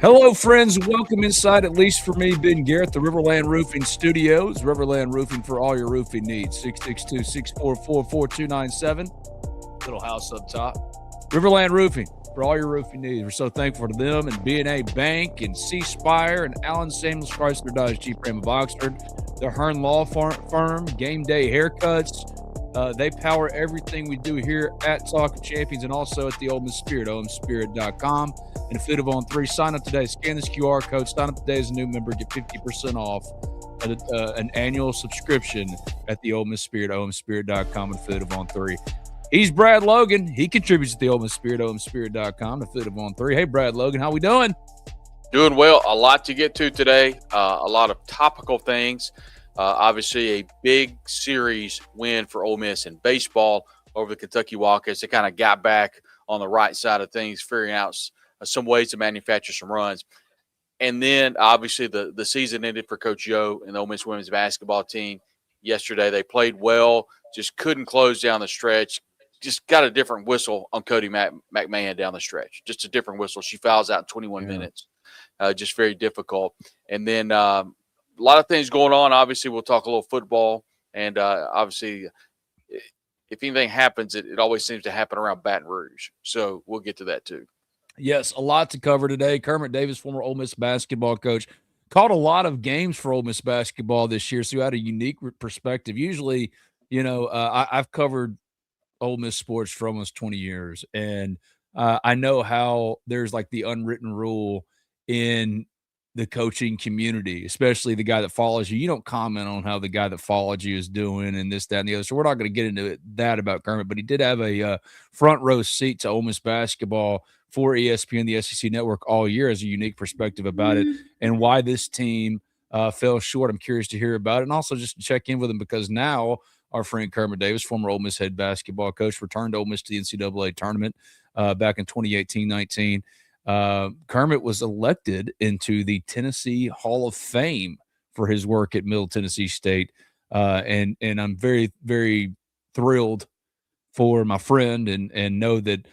Hello, friends. Welcome inside, at least for me, Ben Garrett, the Riverland Roofing Studios. Riverland Roofing for all your roofing needs. 662-644-4297. Little house up top. Riverland Roofing for all your roofing needs. We're so thankful to them and B&A Bank and C Spire and Allen Samuels Chrysler Dodge Jeep Ram of Oxford. The Hearn Law Firm, Game Day Haircuts. They power everything we do here at Talk of Champions and also at the Ole Miss Spirit, omspirit.com. And a fleet of on 3. Sign up today. Scan this QR code. Sign up today as a new member. Get 50% off an annual subscription at the Ole Miss Spirit, omspirit.com, and fleet of on 3. He's Brad Logan. He contributes to the Ole Miss Spirit, omspirit.com, and fleet of on 3. Hey, Brad Logan, how we doing? Doing well. A lot to get to today. A lot of topical things. Obviously, a big series win for Ole Miss in baseball over the Kentucky Wildcats. They kind of got back on the right side of things, figuring out some ways to manufacture some runs. And then, obviously, the season ended for Coach Yo and the Ole Miss women's basketball team yesterday. They played well, just couldn't close down the stretch. Just got a different whistle on Cody McMahon down the stretch. Just a different whistle. She fouls out in 21 minutes. Just very difficult. And then a lot of things going on. Obviously, we'll talk a little football. And obviously, if anything happens, it always seems to happen around Baton Rouge. So we'll get to that too. Yes, a lot to cover today. Kermit Davis, former Ole Miss basketball coach, called a lot of games for Ole Miss basketball this year, so he had a unique perspective. Usually, I've covered Ole Miss sports for almost 20 years, and I know how there's like the unwritten rule in the coaching community, especially the guy that follows you. You don't comment on how the guy that followed you is doing and this, that, and the other. So we're not going to get into that about Kermit, but he did have a front row seat to Ole Miss basketball for ESPN, the SEC network, all year as a unique perspective about it and why this team fell short. I'm curious to hear about it, and also just to check in with him because now our friend Kermit Davis, former Ole Miss head basketball coach, returned Ole Miss to the NCAA tournament back in 2018-19. Kermit was elected into the Tennessee Hall of Fame for his work at Middle Tennessee State. And I'm very, very thrilled for my friend and know that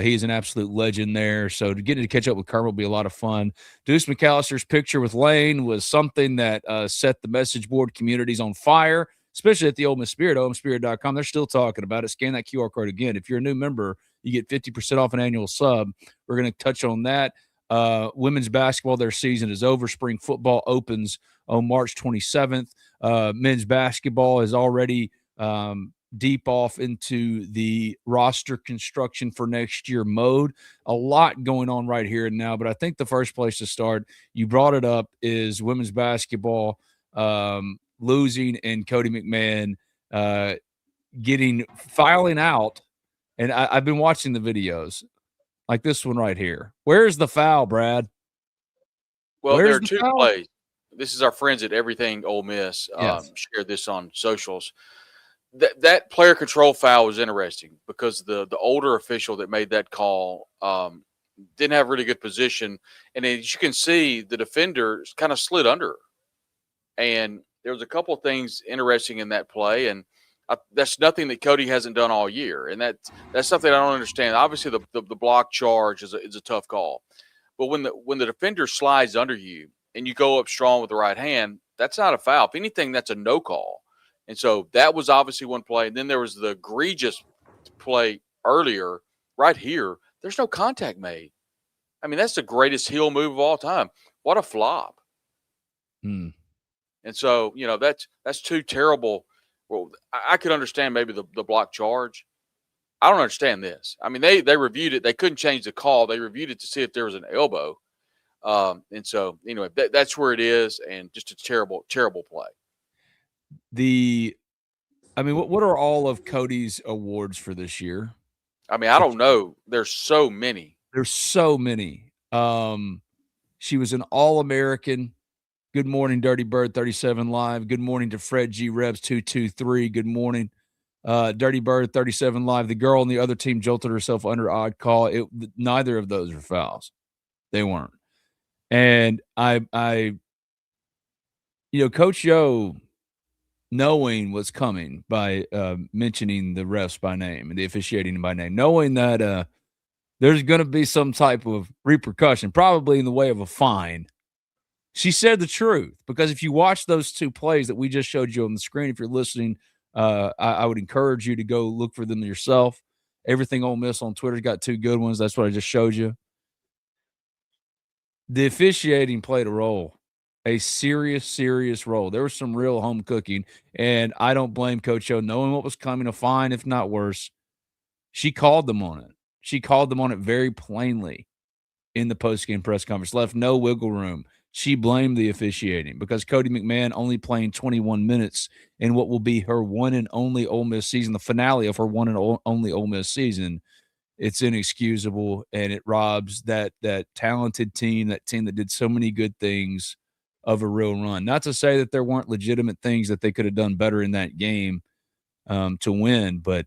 he's an absolute legend there. So to get to catch up with Kermit will be a lot of fun. Deuce McAllister's picture with Lane was something that set the message board communities on fire, especially at the Ole Miss Spirit, omspirit.com. They're still talking about it. Scan that QR code again. If you're a new member, you get 50% off an annual sub. We're going to touch on that. Women's basketball, their season is over. Spring football opens on March 27th. Men's basketball is already deep off into the roster construction for next year mode. A lot going on right here and now, but I think the first place to start, you brought it up, is women's basketball losing and Cody McMahon filing out. And I've been watching the videos like this one right here. Where's the foul, Brad? Well, there are two plays. This is our friends at Everything Ole Miss shared this on socials. That player control foul was interesting because the older official that made that call didn't have really good position. And as you can see, the defender kind of slid under her. And there was a couple of things interesting in that play. And that's nothing that Cody hasn't done all year. And that's something I don't understand. Obviously, the block charge is a tough call. But when the defender slides under you and you go up strong with the right hand, that's not a foul. If anything, that's a no call. And so that was obviously one play. And then there was the egregious play earlier right here. There's no contact made. I mean, that's the greatest heel move of all time. What a flop. And so, that's two terrible. Well, I could understand maybe the block charge. I don't understand this. I mean, they reviewed it. They couldn't change the call. They reviewed it to see if there was an elbow. And so, anyway, that's where it is, and just a terrible, terrible play. What are all of Cody's awards for this year? I mean, I don't know. There's so many. She was an All-American. Good morning, Dirty Bird 37 Live. Good morning to Fred G. Rebs 223. Good morning, Dirty Bird 37 Live. The girl on the other team jolted herself under odd call. Neither of those were fouls. They weren't. And Coach Yo, knowing what's coming by mentioning the refs by name and the officiating by name, knowing that there's going to be some type of repercussion, probably in the way of a fine. She said the truth, because if you watch those two plays that we just showed you on the screen, if you're listening, I would encourage you to go look for them yourself. Everything Ole Miss on Twitter's got two good ones. That's what I just showed you. The officiating played a role, a serious role. There was some real home cooking, and I don't blame Coach O, knowing what was coming, a fine, if not worse. She called them on it. She called them on it very plainly in the postgame press conference, left no wiggle room. She blamed the officiating because Cody McMahon only playing 21 minutes in what will be her one and only Ole Miss season, the finale of her one and only Ole Miss season. It's inexcusable, and it robs that talented team, that team that did so many good things, of a real run. Not to say that there weren't legitimate things that they could have done better in that game to win, but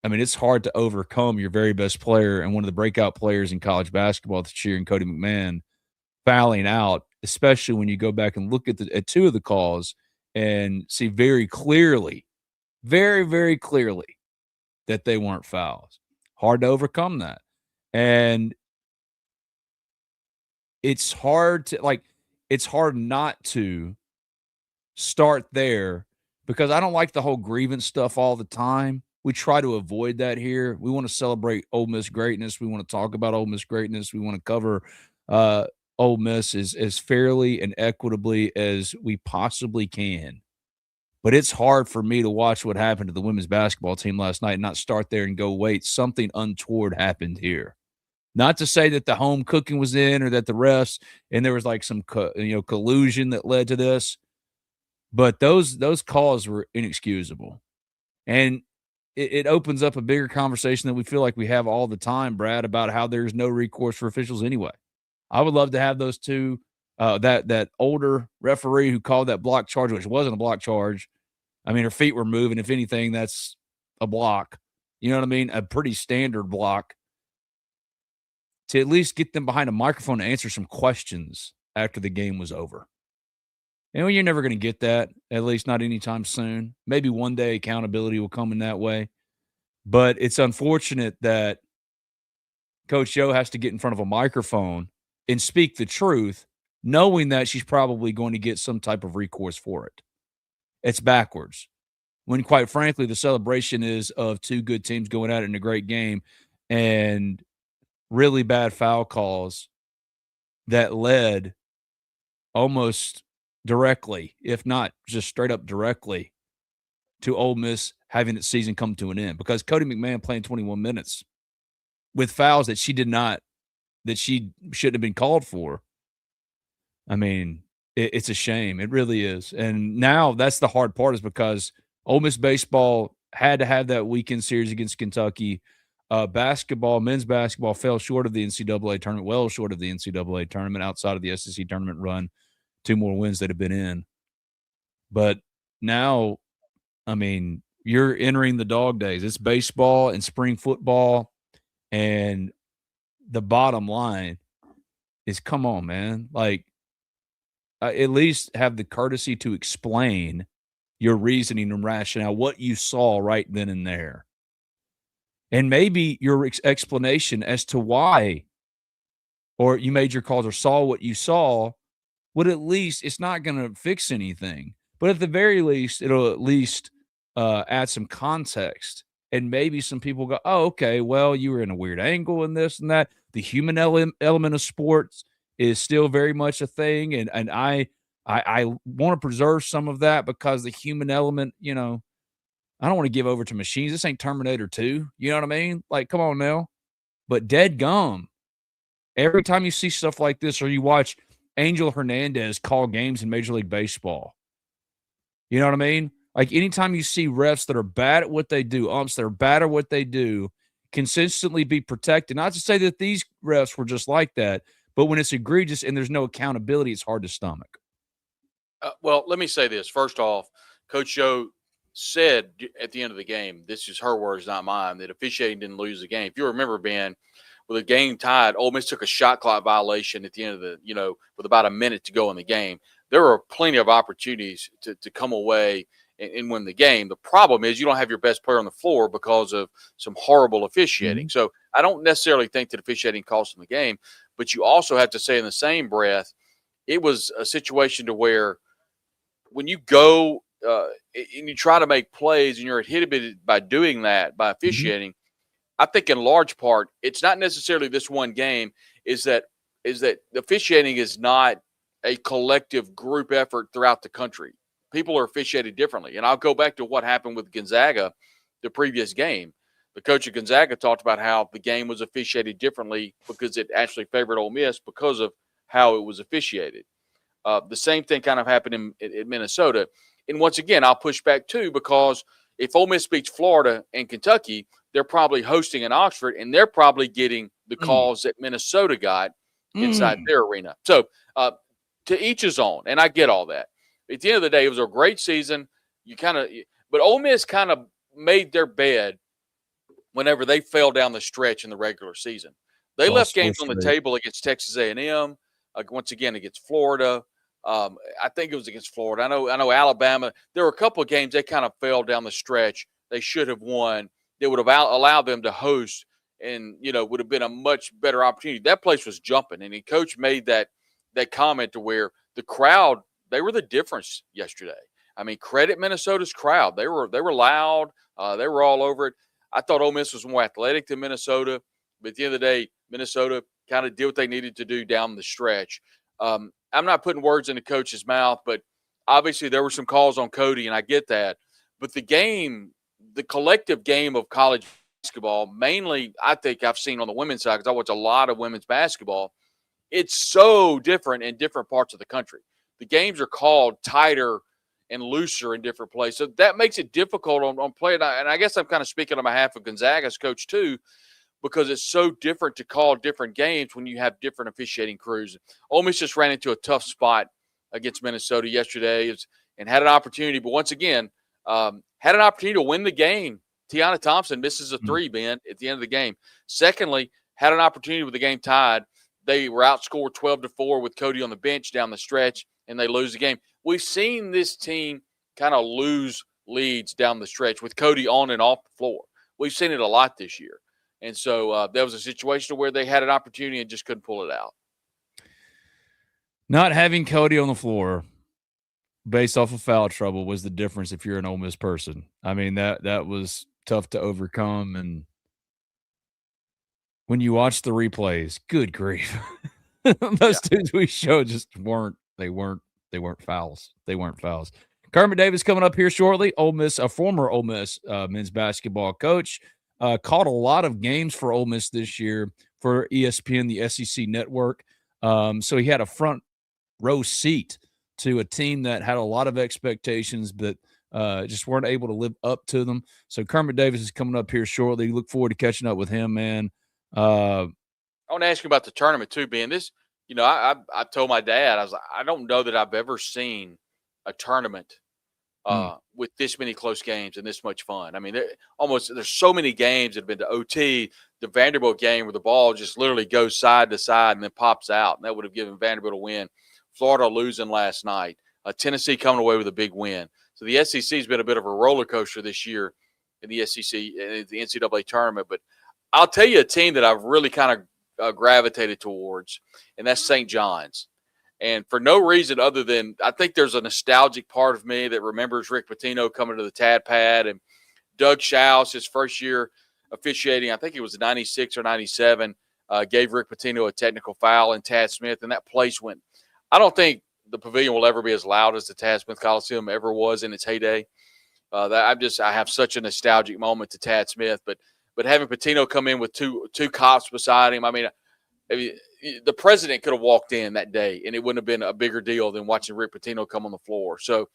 I mean, it's hard to overcome your very best player and one of the breakout players in college basketball this year, and Cody McMahon, fouling out, especially when you go back and look at two of the calls and see very clearly, very clearly, that they weren't fouls. Hard to overcome that. And it's hard not to start there, because I don't like the whole grievance stuff all the time. We try to avoid that here. We want to celebrate Ole Miss greatness. We want to talk about Ole Miss greatness. We want to cover Ole Miss as fairly and equitably as we possibly can. But it's hard for me to watch what happened to the women's basketball team last night and not start there and go, wait, something untoward happened here. Not to say that the home cooking was in, or that the refs, and there was like some collusion that led to this, but those calls were inexcusable. And it opens up a bigger conversation that we feel like we have all the time, Brad, about how there's no recourse for officials anyway. I would love to have those two, that older referee who called that block charge, which wasn't a block charge. I mean, her feet were moving. If anything, that's a block. You know what I mean? A pretty standard block. To at least get them behind a microphone to answer some questions after the game was over. And you're never going to get that, at least not anytime soon. Maybe one day accountability will come in that way. But it's unfortunate that Coach Joe has to get in front of a microphone and speak the truth, knowing that she's probably going to get some type of recourse for it. It's backwards. When, quite frankly, the celebration is of two good teams going at it in a great game, and really bad foul calls that led almost directly, if not just straight up directly, to Ole Miss having its season come to an end, because Cody McMahon playing 21 minutes with fouls that she shouldn't have been called for. I mean, it's a shame. It really is. And now that's the hard part, is because Ole Miss baseball had to have that weekend series against Kentucky. Men's basketball fell short of the NCAA tournament, well short of the NCAA tournament, outside of the SEC tournament run. 2 more wins that have been in. But now, I mean, you're entering the dog days. It's baseball and spring football. And the bottom line is, come on, man. Like, at least have the courtesy to explain your reasoning and rationale, what you saw right then and there. And maybe your explanation as to why, or you made your calls or saw what you saw, would at least, it's not going to fix anything, but at the very least, it'll at least add some context. And maybe some people go, oh, okay, well, you were in a weird angle and this and that. The human element of sports is still very much a thing. And I want to preserve some of that, because the human element, I don't want to give over to machines. This ain't Terminator 2. You know what I mean? Like, come on now. But dead gum. Every time you see stuff like this, or you watch Angel Hernandez call games in Major League Baseball, you know what I mean? Like, anytime you see refs that are bad at what they do, umps that are bad at what they do, consistently be protected. Not to say that these refs were just like that, but when it's egregious and there's no accountability, it's hard to stomach. Well, let me say this. First off, Coach Joe said at the end of the game, this is her words, not mine, that officiating didn't lose the game. If you remember, Ben, with the game tied, Ole Miss took a shot clock violation at the end of with about a minute to go in the game. There were plenty of opportunities to come away and win the game. The problem is you don't have your best player on the floor because of some horrible officiating. Mm-hmm. So I don't necessarily think that officiating cost them the game, but you also have to say in the same breath, it was a situation to where when you go and you try to make plays and you're inhibited by doing that, by officiating, I think in large part, it's not necessarily this one game, is that officiating is not a collective group effort throughout the country. People are officiated differently. And I'll go back to what happened with Gonzaga the previous game. The coach of Gonzaga talked about how the game was officiated differently because it actually favored Ole Miss because of how it was officiated. The same thing kind of happened in Minnesota. And once again, I'll push back too, because if Ole Miss beats Florida and Kentucky, they're probably hosting in Oxford, and they're probably getting the calls that Minnesota got inside their arena. So to each his own, and I get all that. At the end of the day, it was a great season. But Ole Miss kind of made their bed whenever they fell down the stretch in the regular season. They left games on the table against Texas A&M, once again against Florida. I think it was against Florida. I know Alabama. There were a couple of games they kind of fell down the stretch. They should have won. They would have allowed them to host, and would have been a much better opportunity. That place was jumping, and the coach made that comment to where the crowd, they were the difference yesterday. I mean, credit Minnesota's crowd. They were loud. They were all over it. I thought Ole Miss was more athletic than Minnesota, but at the end of the day, Minnesota kind of did what they needed to do down the stretch. I'm not putting words in the coach's mouth, but obviously there were some calls on Cody, and I get that. But the collective game of college basketball, mainly I think I've seen on the women's side, because I watch a lot of women's basketball, it's so different in different parts of the country. The games are called tighter and looser in different places. So that makes it difficult on playing. And I guess I'm kind of speaking on behalf of Gonzaga's coach too, because it's so different to call different games when you have different officiating crews. Ole Miss just ran into a tough spot against Minnesota yesterday and had an opportunity. But once again, had an opportunity to win the game. Tiana Thompson misses a three, Ben, at the end of the game. Secondly, had an opportunity with the game tied. They were outscored 12-4 with Cody on the bench down the stretch, and they lose the game. We've seen this team kind of lose leads down the stretch with Cody on and off the floor. We've seen it a lot this year. And so there was a situation where they had an opportunity and just couldn't pull it out. Not having Cody on the floor based off of foul trouble was the difference if you're an Ole Miss person. I mean, that was tough to overcome. And when you watch the replays, good grief. Those dudes we showed just weren't fouls. They weren't fouls. Kermit Davis coming up here shortly. Ole Miss, a former Ole Miss men's basketball coach, caught a lot of games for Ole Miss this year for ESPN, the SEC network. So he had a front row seat to a team that had a lot of expectations, but just weren't able to live up to them. So Kermit Davis is coming up here shortly. Look forward to catching up with him, man. I want to ask you about the tournament too, Ben. This, I told my dad, I was like, I don't know that I've ever seen a tournament with this many close games and this much fun. I mean, there's so many games that have been to OT. The Vanderbilt game where the ball just literally goes side to side and then pops out, and that would have given Vanderbilt a win. Florida losing last night. Tennessee coming away with a big win. So the SEC has been a bit of a roller coaster this year in the SEC, in the NCAA tournament. But I'll tell you a team that I've really kind of gravitated towards, and that's St. John's. And for no reason other than I think there's a nostalgic part of me that remembers Rick Pitino coming to the Tad Pad, and Doug Schaus, his first year officiating, I think it was 96 or 97, gave Rick Pitino a technical foul and Tad Smith, and that place went – I don't think the Pavilion will ever be as loud as the Tad Smith Coliseum ever was in its heyday. I have such a nostalgic moment to Tad Smith, but having Pitino come in with two cops beside him, I mean, the president could have walked in that day, and it wouldn't have been a bigger deal than watching Rick Pitino come on the floor. So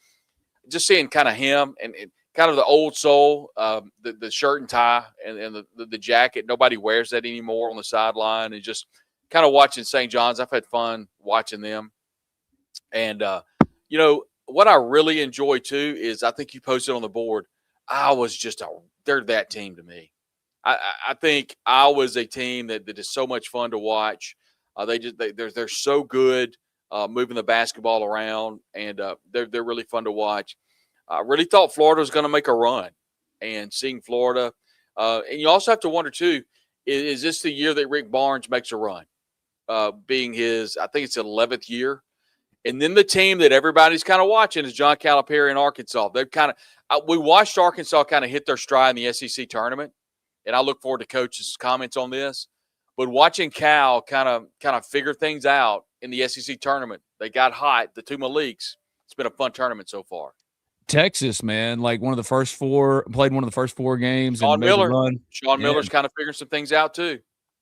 just seeing kind of him and kind of the old soul, the shirt and tie and the jacket. Nobody wears that anymore on the sideline, and just kind of watching St. John's. I've had fun watching them. And, what I really enjoy too is I think you posted on the board. They're that team to me. I think Iowa is a team that is so much fun to watch. They're so good moving the basketball around, and they're really fun to watch. I really thought Florida was going to make a run, and seeing Florida, and you also have to wonder too, is this the year that Rick Barnes makes a run? Being his, I think it's 11th year. And then the team that everybody's kind of watching is John Calipari in Arkansas. They've kind of, we watched Arkansas kind of hit their stride in the SEC tournament, and I look forward to Coach's comments on this. But watching Cal kind of figure things out in the SEC tournament, they got hot. The two Maliks. It's been a fun tournament so far. Texas, man, like played one of the first four games. Sean and made Miller, the run. Sean Miller's kind of figuring some things out too.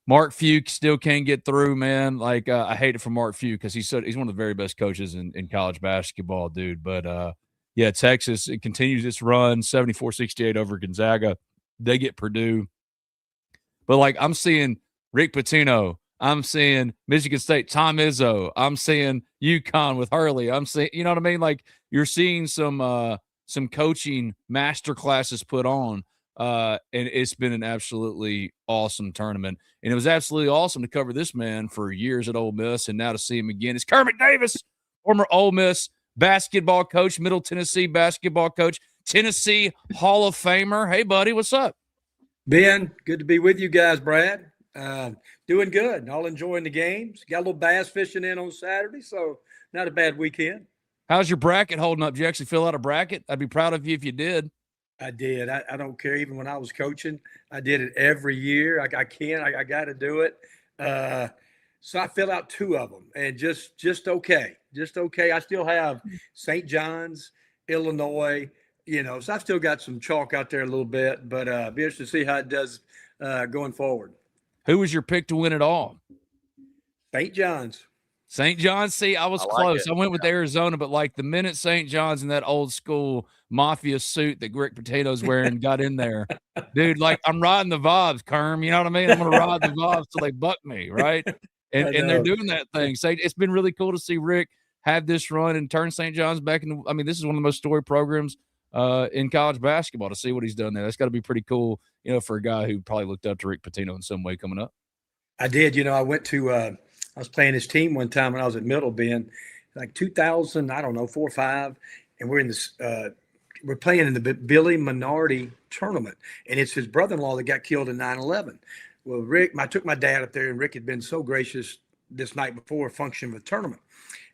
Mark Few still can't get through, man. Like I hate it for Mark Few because he's one of the very best coaches in college basketball, dude. But yeah, Texas, it continues its run, 74-68 over Gonzaga. They get Purdue. But like I'm seeing Rick Pitino, I'm seeing Michigan State, Tom Izzo, I'm seeing UConn with Hurley. I'm seeing, you know what I mean? Like you're seeing some coaching master classes put on. And it's been an absolutely awesome tournament. And it was absolutely awesome to cover this man for years at Ole Miss, and now to see him again. It's Kermit Davis, former Ole Miss basketball coach, Middle Tennessee basketball coach, Tennessee Hall of Famer. Hey, buddy, what's up? Ben, good to be with you guys, Brad. Doing good. All enjoying the games. Got a little bass fishing in on Saturday, so not a bad weekend. How's your bracket holding up? Did you actually fill out a bracket? I'd be proud of you if you did. I did. I don't care. Even when I was coaching, I did it every year. I got to do it. So I filled out two of them, and just okay. Just okay. I still have St. John's, Illinois, so I've still got some chalk out there a little bit, but be interested to see how it does going forward. Who was your pick to win it all? St. John's. St. John's. See, I was close. I went with Arizona, but like the minute St. John's in that old school mafia suit that Rick Pitino's wearing got in there, dude, like I'm riding the vibes, Kerm. You know what I mean? I'm going to ride the vibes till they buck me, right? And they're doing that thing. So it's been really cool to see Rick have this run and turn St. John's back into, I mean, this is one of the most storied programs in college basketball. To see what he's done there, that's got to be pretty cool, for a guy who probably looked up to Rick Pitino in some way coming up. I did. I went to I was playing his team one time when I was at Middle Bend, like 2000, I don't know, 4 or 5, and we're in this. We're playing in the Billy Minority tournament, and it's his brother-in-law that got killed in 9/11. Well, Rick, I took my dad up there, and Rick had been so gracious this night before a function of the tournament,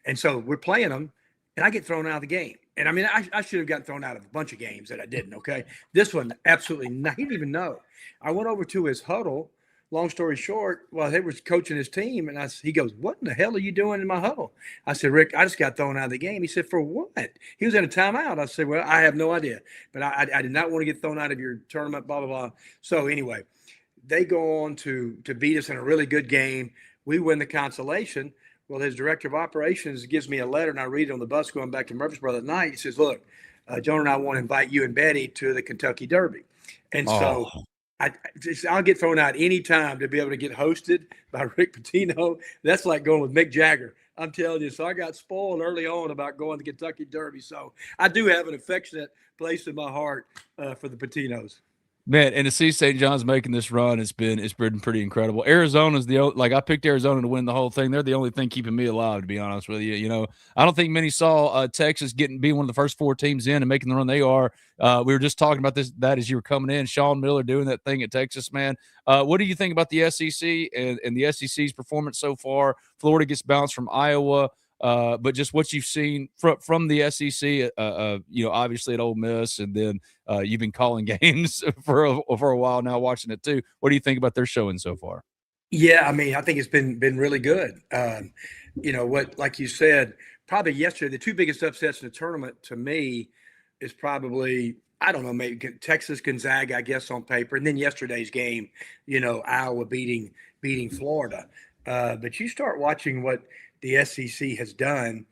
and so we're playing them, and I get thrown out of the game. And I mean, I should have gotten thrown out of a bunch of games that I didn't. Okay, this one absolutely not. He didn't even know. I went over to his huddle. Long story short, while he was coaching his team, and he goes, "What in the hell are you doing in my huddle?" I said, "Rick, I just got thrown out of the game." He said, "For what?" He was in a timeout. I said, "Well, I have no idea, but I did not want to get thrown out of your tournament." Blah blah blah. So anyway, they go on to beat us in a really good game. We win the consolation. Well, his director of operations gives me a letter, and I read it on the bus going back to Murfreesboro that night. He says, "Look, John and I want to invite you and Betty to the Kentucky Derby," and so. I'll get thrown out any time to be able to get hosted by Rick Pitino. That's like going with Mick Jagger. I'm telling you. So I got spoiled early on about going to Kentucky Derby. So I do have an affectionate place in my heart for the Patinos. Man, and to see St. John's making this run, it's been pretty incredible. Arizona's I picked Arizona to win the whole thing. They're the only thing keeping me alive, to be honest with you. I don't think many saw Texas being one of the first 4 teams in and making the run they are. We were just talking about that as you were coming in. Sean Miller doing that thing at Texas, man. What do you think about the SEC and the SEC's performance so far? Florida gets bounced from Iowa. But just what you've seen from the SEC, obviously at Ole Miss, and then you've been calling games for a while now, watching it too. What do you think about their showing so far? Yeah, I mean, I think it's been really good. Like you said, probably yesterday, the 2 biggest upsets in the tournament to me is probably, I don't know, maybe Texas, Gonzaga, I guess, on paper, and then yesterday's game, Iowa beating Florida. But you start watching what the SEC has done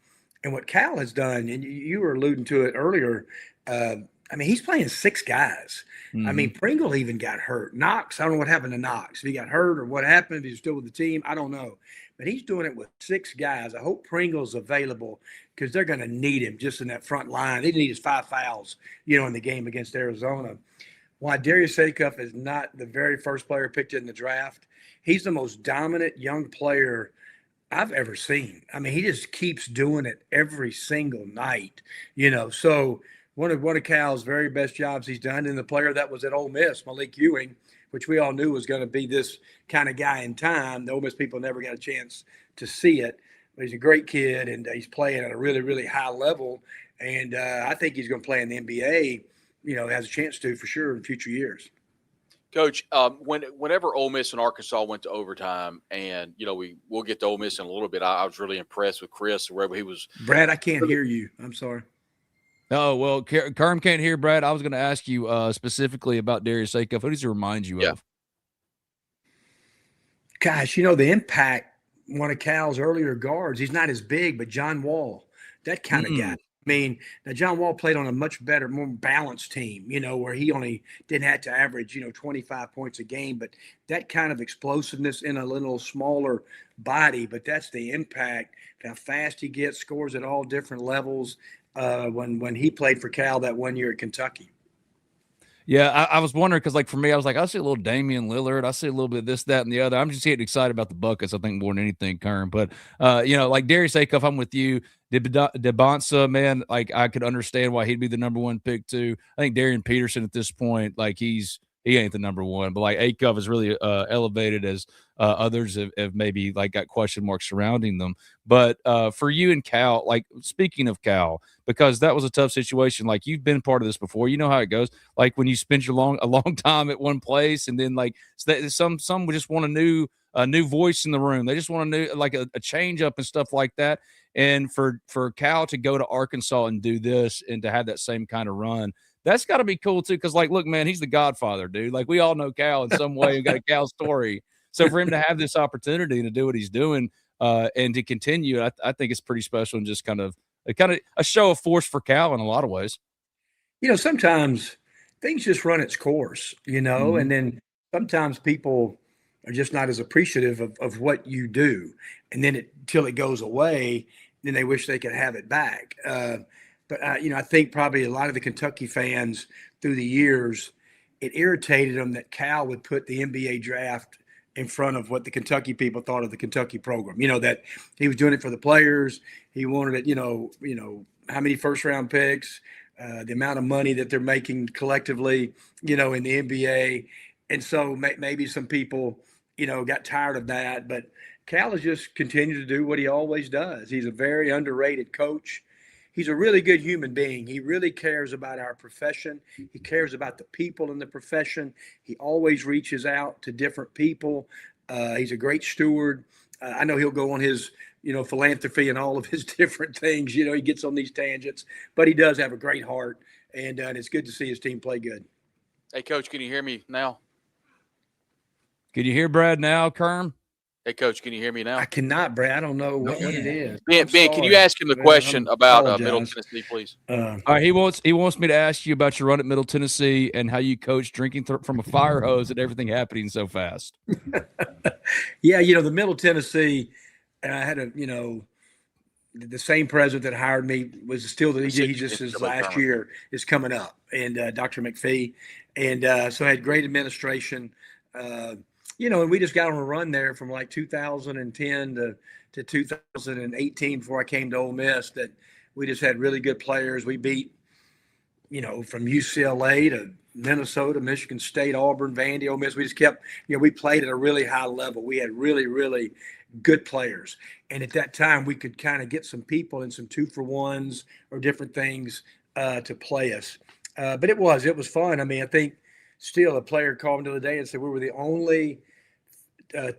and what Cal has done, and you were alluding to it earlier. I mean, he's playing 6 guys. Mm-hmm. I mean, Pringle even got hurt. Knox, I don't know what happened to Knox. If he got hurt or what happened, if he's still with the team, I don't know. But he's doing it with 6 guys. I hope Pringle's available because they're going to need him just in that front line. They need his 5 fouls, in the game against Arizona. Why Darius Acuff is not the very first player picked in the draft, he's the most dominant young player I've ever seen. I mean, he just keeps doing it every single night, So one of Cal's very best jobs he's done, and the player that was at Ole Miss, Malik Ewing, which we all knew was going to be this kind of guy in time. The Ole Miss people never got a chance to see it. But he's a great kid, and he's playing at a really, really high level. And I think he's going to play in the NBA, has a chance to for sure in future years. Coach, whenever Ole Miss and Arkansas went to overtime, and we'll get to Ole Miss in a little bit. I was really impressed with Chris, wherever he was. Brad, I can't hear you. I'm sorry. Oh, well, Kerm can't hear Brad. I was going to ask you specifically about Darius Acuff. Who does he remind you of? Gosh, the impact, one of Cal's earlier guards, he's not as big, but John Wall, that kind of guy. I mean, now John Wall played on a much better, more balanced team, where he only didn't have to average, 25 points a game, but that kind of explosiveness in a little smaller body, but that's the impact, how fast he gets, scores at all different levels when he played for Cal that 1 year at Kentucky. Yeah, I was wondering because, for me, I was like, I see a little Damian Lillard. I see a little bit of this, that, and the other. I'm just getting excited about the buckets, I think, more than anything, Kern. But, like Darius Acuff, I'm with you. DeBonsa, man, I could understand why he'd be the number one pick, too. I think Darian Peterson at this point, he ain't the number one. But, Acuff is really elevated as others have maybe, got question marks surrounding them. But for you and Cal, speaking of Cal, because that was a tough situation. You've been part of this before. You know how it goes. When you spend a long time at one place, and then some would just want a new voice in the room. They just want a change up and stuff like that. And for Cal to go to Arkansas and do this and to have that same kind of run, that's got to be cool too. Because look, man, he's the Godfather, dude. We all know Cal in some way and got a Cal story. So for him to have this opportunity and to do what he's doing and to continue, I think it's pretty special and just kind of a show of force for Cal in a lot of ways. Sometimes things just run its course, and then sometimes people are just not as appreciative of what you do. And then until it goes away, then they wish they could have it back. But I think probably a lot of the Kentucky fans through the years, it irritated them that Cal would put the NBA draft in front of what the Kentucky people thought of the Kentucky program. That he was doing it for the players. He wanted it, how many first round picks, the amount of money that they're making collectively, in the NBA. And so maybe some people, got tired of that. But Cal has just continued to do what he always does. He's a very underrated coach. He's a really good human being. He really cares about our profession. He cares about the people in the profession. He always reaches out to different people. He's a great steward. I know he'll go on his, philanthropy and all of his different things. He gets on these tangents, but he does have a great heart, and it's good to see his team play good. Hey, Coach, can you hear me now? Can you hear Brad now, Kerm? Hey, Coach, can you hear me now? I cannot, Brad. I don't know what it is. Ben, can you ask him the question about Middle Tennessee, please? All right, he wants me to ask you about your run at Middle Tennessee and how you coach drinking from a fire hose and everything happening so fast. Yeah, the Middle Tennessee, and I had the same president that hired me was still he just his last year is coming up, and Dr. McPhee, and so I had great administration. And we just got on a run there from 2010 to 2018 before I came to Ole Miss that we just had really good players. We beat, from UCLA to Minnesota, Michigan State, Auburn, Vandy, Ole Miss. We just kept, we played at a really high level. We had really, really good players. And at that time, we could kind of get some people and some 2-for-1s or different things to play us. But it was fun. I mean, I think still a player called me the other day and said we were the only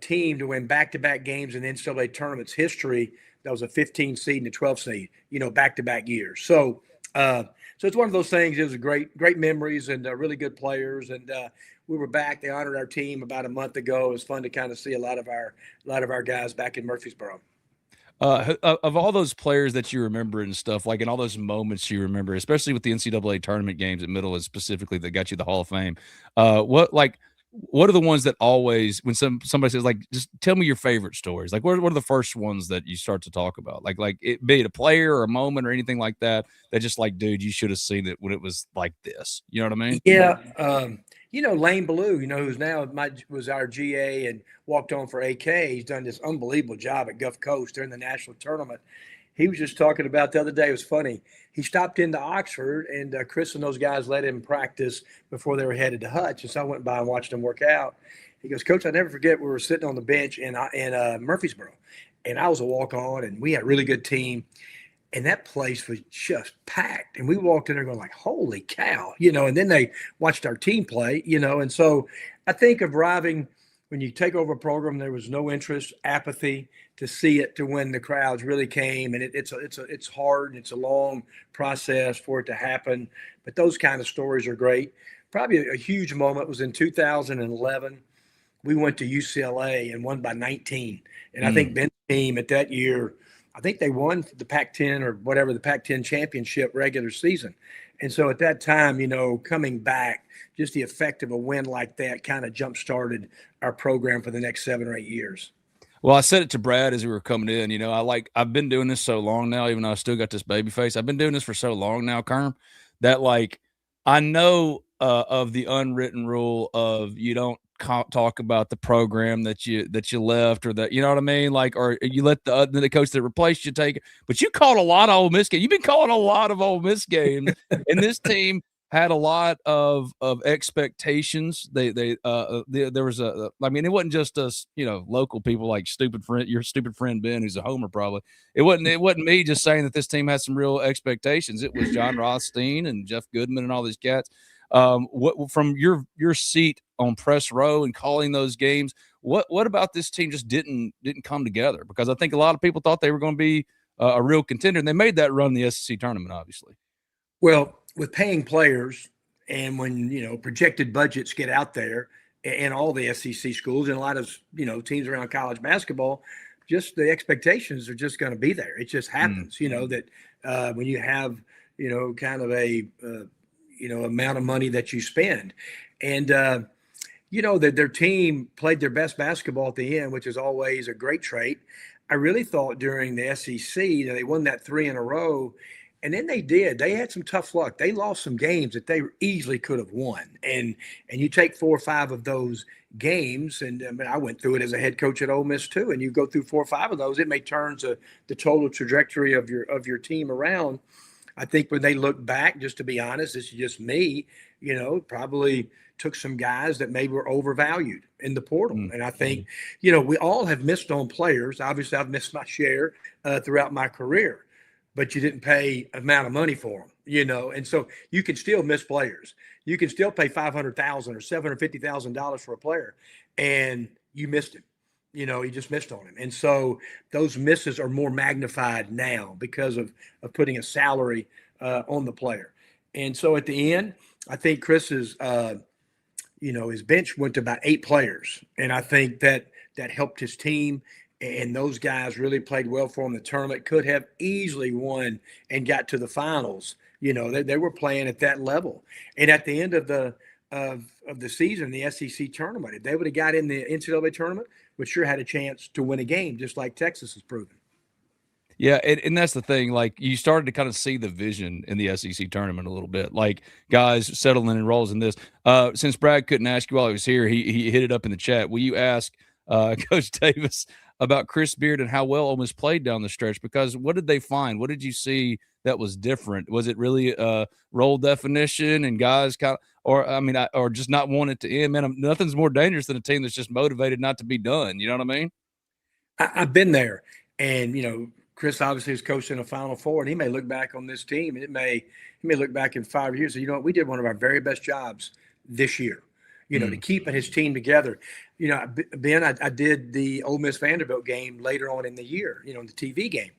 team to win back-to-back games in the NCAA tournament's history. That was a 15 seed and a 12 seed, back-to-back years. So it's one of those things. It was great memories and really good players. And we were back. They honored our team about a month ago. It was fun to kind of see a lot of our guys back in Murfreesboro. Of all those players that you remember and stuff, and all those moments you remember, especially with the NCAA tournament games at Middle and specifically that got you the Hall of Fame, what are the ones that always, when somebody says, just tell me your favorite stories, what are the first ones that you start to talk about? It be it a player or a moment or anything like that, that just dude, you should have seen it when it was like this. You know what I mean? Yeah. Lane Ballou, who's now was our GA and walked on for AK. He's done this unbelievable job at Gulf Coast during the national tournament. he was just talking about the other day. It was funny. He stopped into Oxford, and Chris and those guys let him practice before they were headed to Hutch. And so I went by and watched him work out. He goes, Coach, I never forget, we were sitting on the bench in Murfreesboro, and I was a walk-on, and we had a really good team. And that place was just packed. And we walked in there going like, holy cow, and then they watched our team play, and so I think of arriving when you take over a program, there was no interest, apathy to see it, to when the crowds really came. And it's hard. It's a long process for it to happen. But those kind of stories are great. Probably a huge moment was in 2011. We went to UCLA and won by 19. And I think Ben's team at that year, I think they won the Pac-10 or whatever, the Pac-10 championship regular season. And so at that time, coming back, just the effect of a win like that kind of jump-started our program for the next 7 or 8 years. Well, I said it to Brad as we were coming in. I've been doing this so long now, even though I still got this baby face. I've been doing this for so long now, Kerm, that I know of the unwritten rule of you don't talk about the program that you left, or that, you know what I mean? Or you let the coach that replaced you take it. But you called a lot of Ole Miss games. You've been calling a lot of Ole Miss games, and this team had a lot of expectations. There was it wasn't just us, local people like your stupid friend Ben, who's a homer probably. It wasn't me just saying that this team had some real expectations. It was John Rothstein and Jeff Goodman and all these cats. What from your seat on press row and calling those games, what about this team just didn't come together? Because I think a lot of people thought they were going to be a real contender, and they made that run in the SEC tournament, obviously. Well, with paying players, and when projected budgets get out there in all the SEC schools and a lot of teams around college basketball, just the expectations are just going to be there. It just happens, that when you have kind of a amount of money that you spend, and that their team played their best basketball at the end, which is always a great trait. I really thought during the SEC that they won that 3 in a row. And then they did. They had some tough luck. They lost some games that they easily could have won. And you take 4 or 5 of those games, and I went through it as a head coach at Ole Miss too. And you go through 4 or 5 of those, it may turn the total trajectory of your team around. I think when they look back, just to be honest, this is just me, probably took some guys that maybe were overvalued in the portal. And I think, we all have missed on players. Obviously, I've missed my share throughout my career. But you didn't pay amount of money for them, and so you can still miss players. You can still pay $500,000 or $750,000 for a player, and you missed him. You just missed on him, and so those misses are more magnified now because of putting a salary on the player. And so at the end, I think Chris's his bench went to about 8 players, and I think that helped his team. And those guys really played well for him. The tournament could have easily won and got to the finals. They were playing at that level. And at the end of the season, the SEC tournament, if they would have got in the NCAA tournament, we sure had a chance to win a game, just like Texas has proven. Yeah, and that's the thing. You started to kind of see the vision in the SEC tournament a little bit. Guys settling in roles in this. Since Brad couldn't ask you while he was here, he hit it up in the chat. Will you ask Coach Davis about Chris Beard and how well Ole Miss played down the stretch? Because what did they find? What did you see that was different? Was it really role definition and guys or just not wanting it to end? Man, nothing's more dangerous than a team that's just motivated not to be done. You know what I mean? I've been there, and Chris obviously is coaching a Final Four, and he may look back on this team, and he may look back in 5 years and we did one of our very best jobs this year. To keeping his team together. Ben, I did the Ole Miss Vanderbilt game later on in the year, the TV game.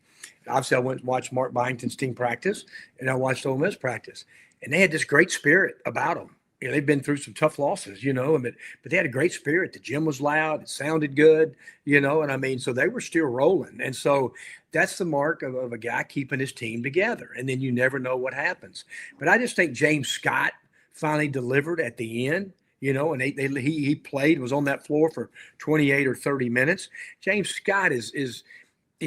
Obviously, I went and watched Mark Byington's team practice, and I watched Ole Miss practice. And they had this great spirit about them. They've been through some tough losses, but they had a great spirit. The gym was loud. It sounded good, so they were still rolling. And so that's the mark of a guy keeping his team together. And then you never know what happens. But I just think James Scott finally delivered at the end. And he played, was on that floor for 28 or 30 minutes. James Scott he's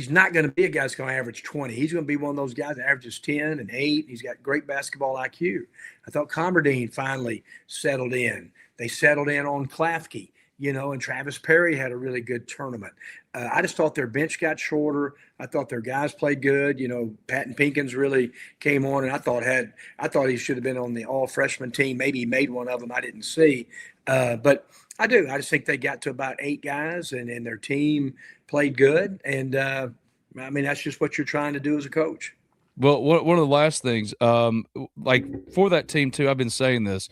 not going to be a guy that's going to average 20. He's going to be one of those guys that averages 10 and 8. He's got great basketball IQ. I thought Commerdine finally settled in. They settled in on Klafke. and Travis Perry had a really good tournament. I just thought their bench got shorter. I thought their guys played good. Patton Pinkins really came on, and I thought he should have been on the all freshman team. Maybe he made one of them I didn't see. But I do. I just think they got to about 8 guys, and their team played good. And, that's just what you're trying to do as a coach. Well, one of the last things, like for that team too, I've been saying this.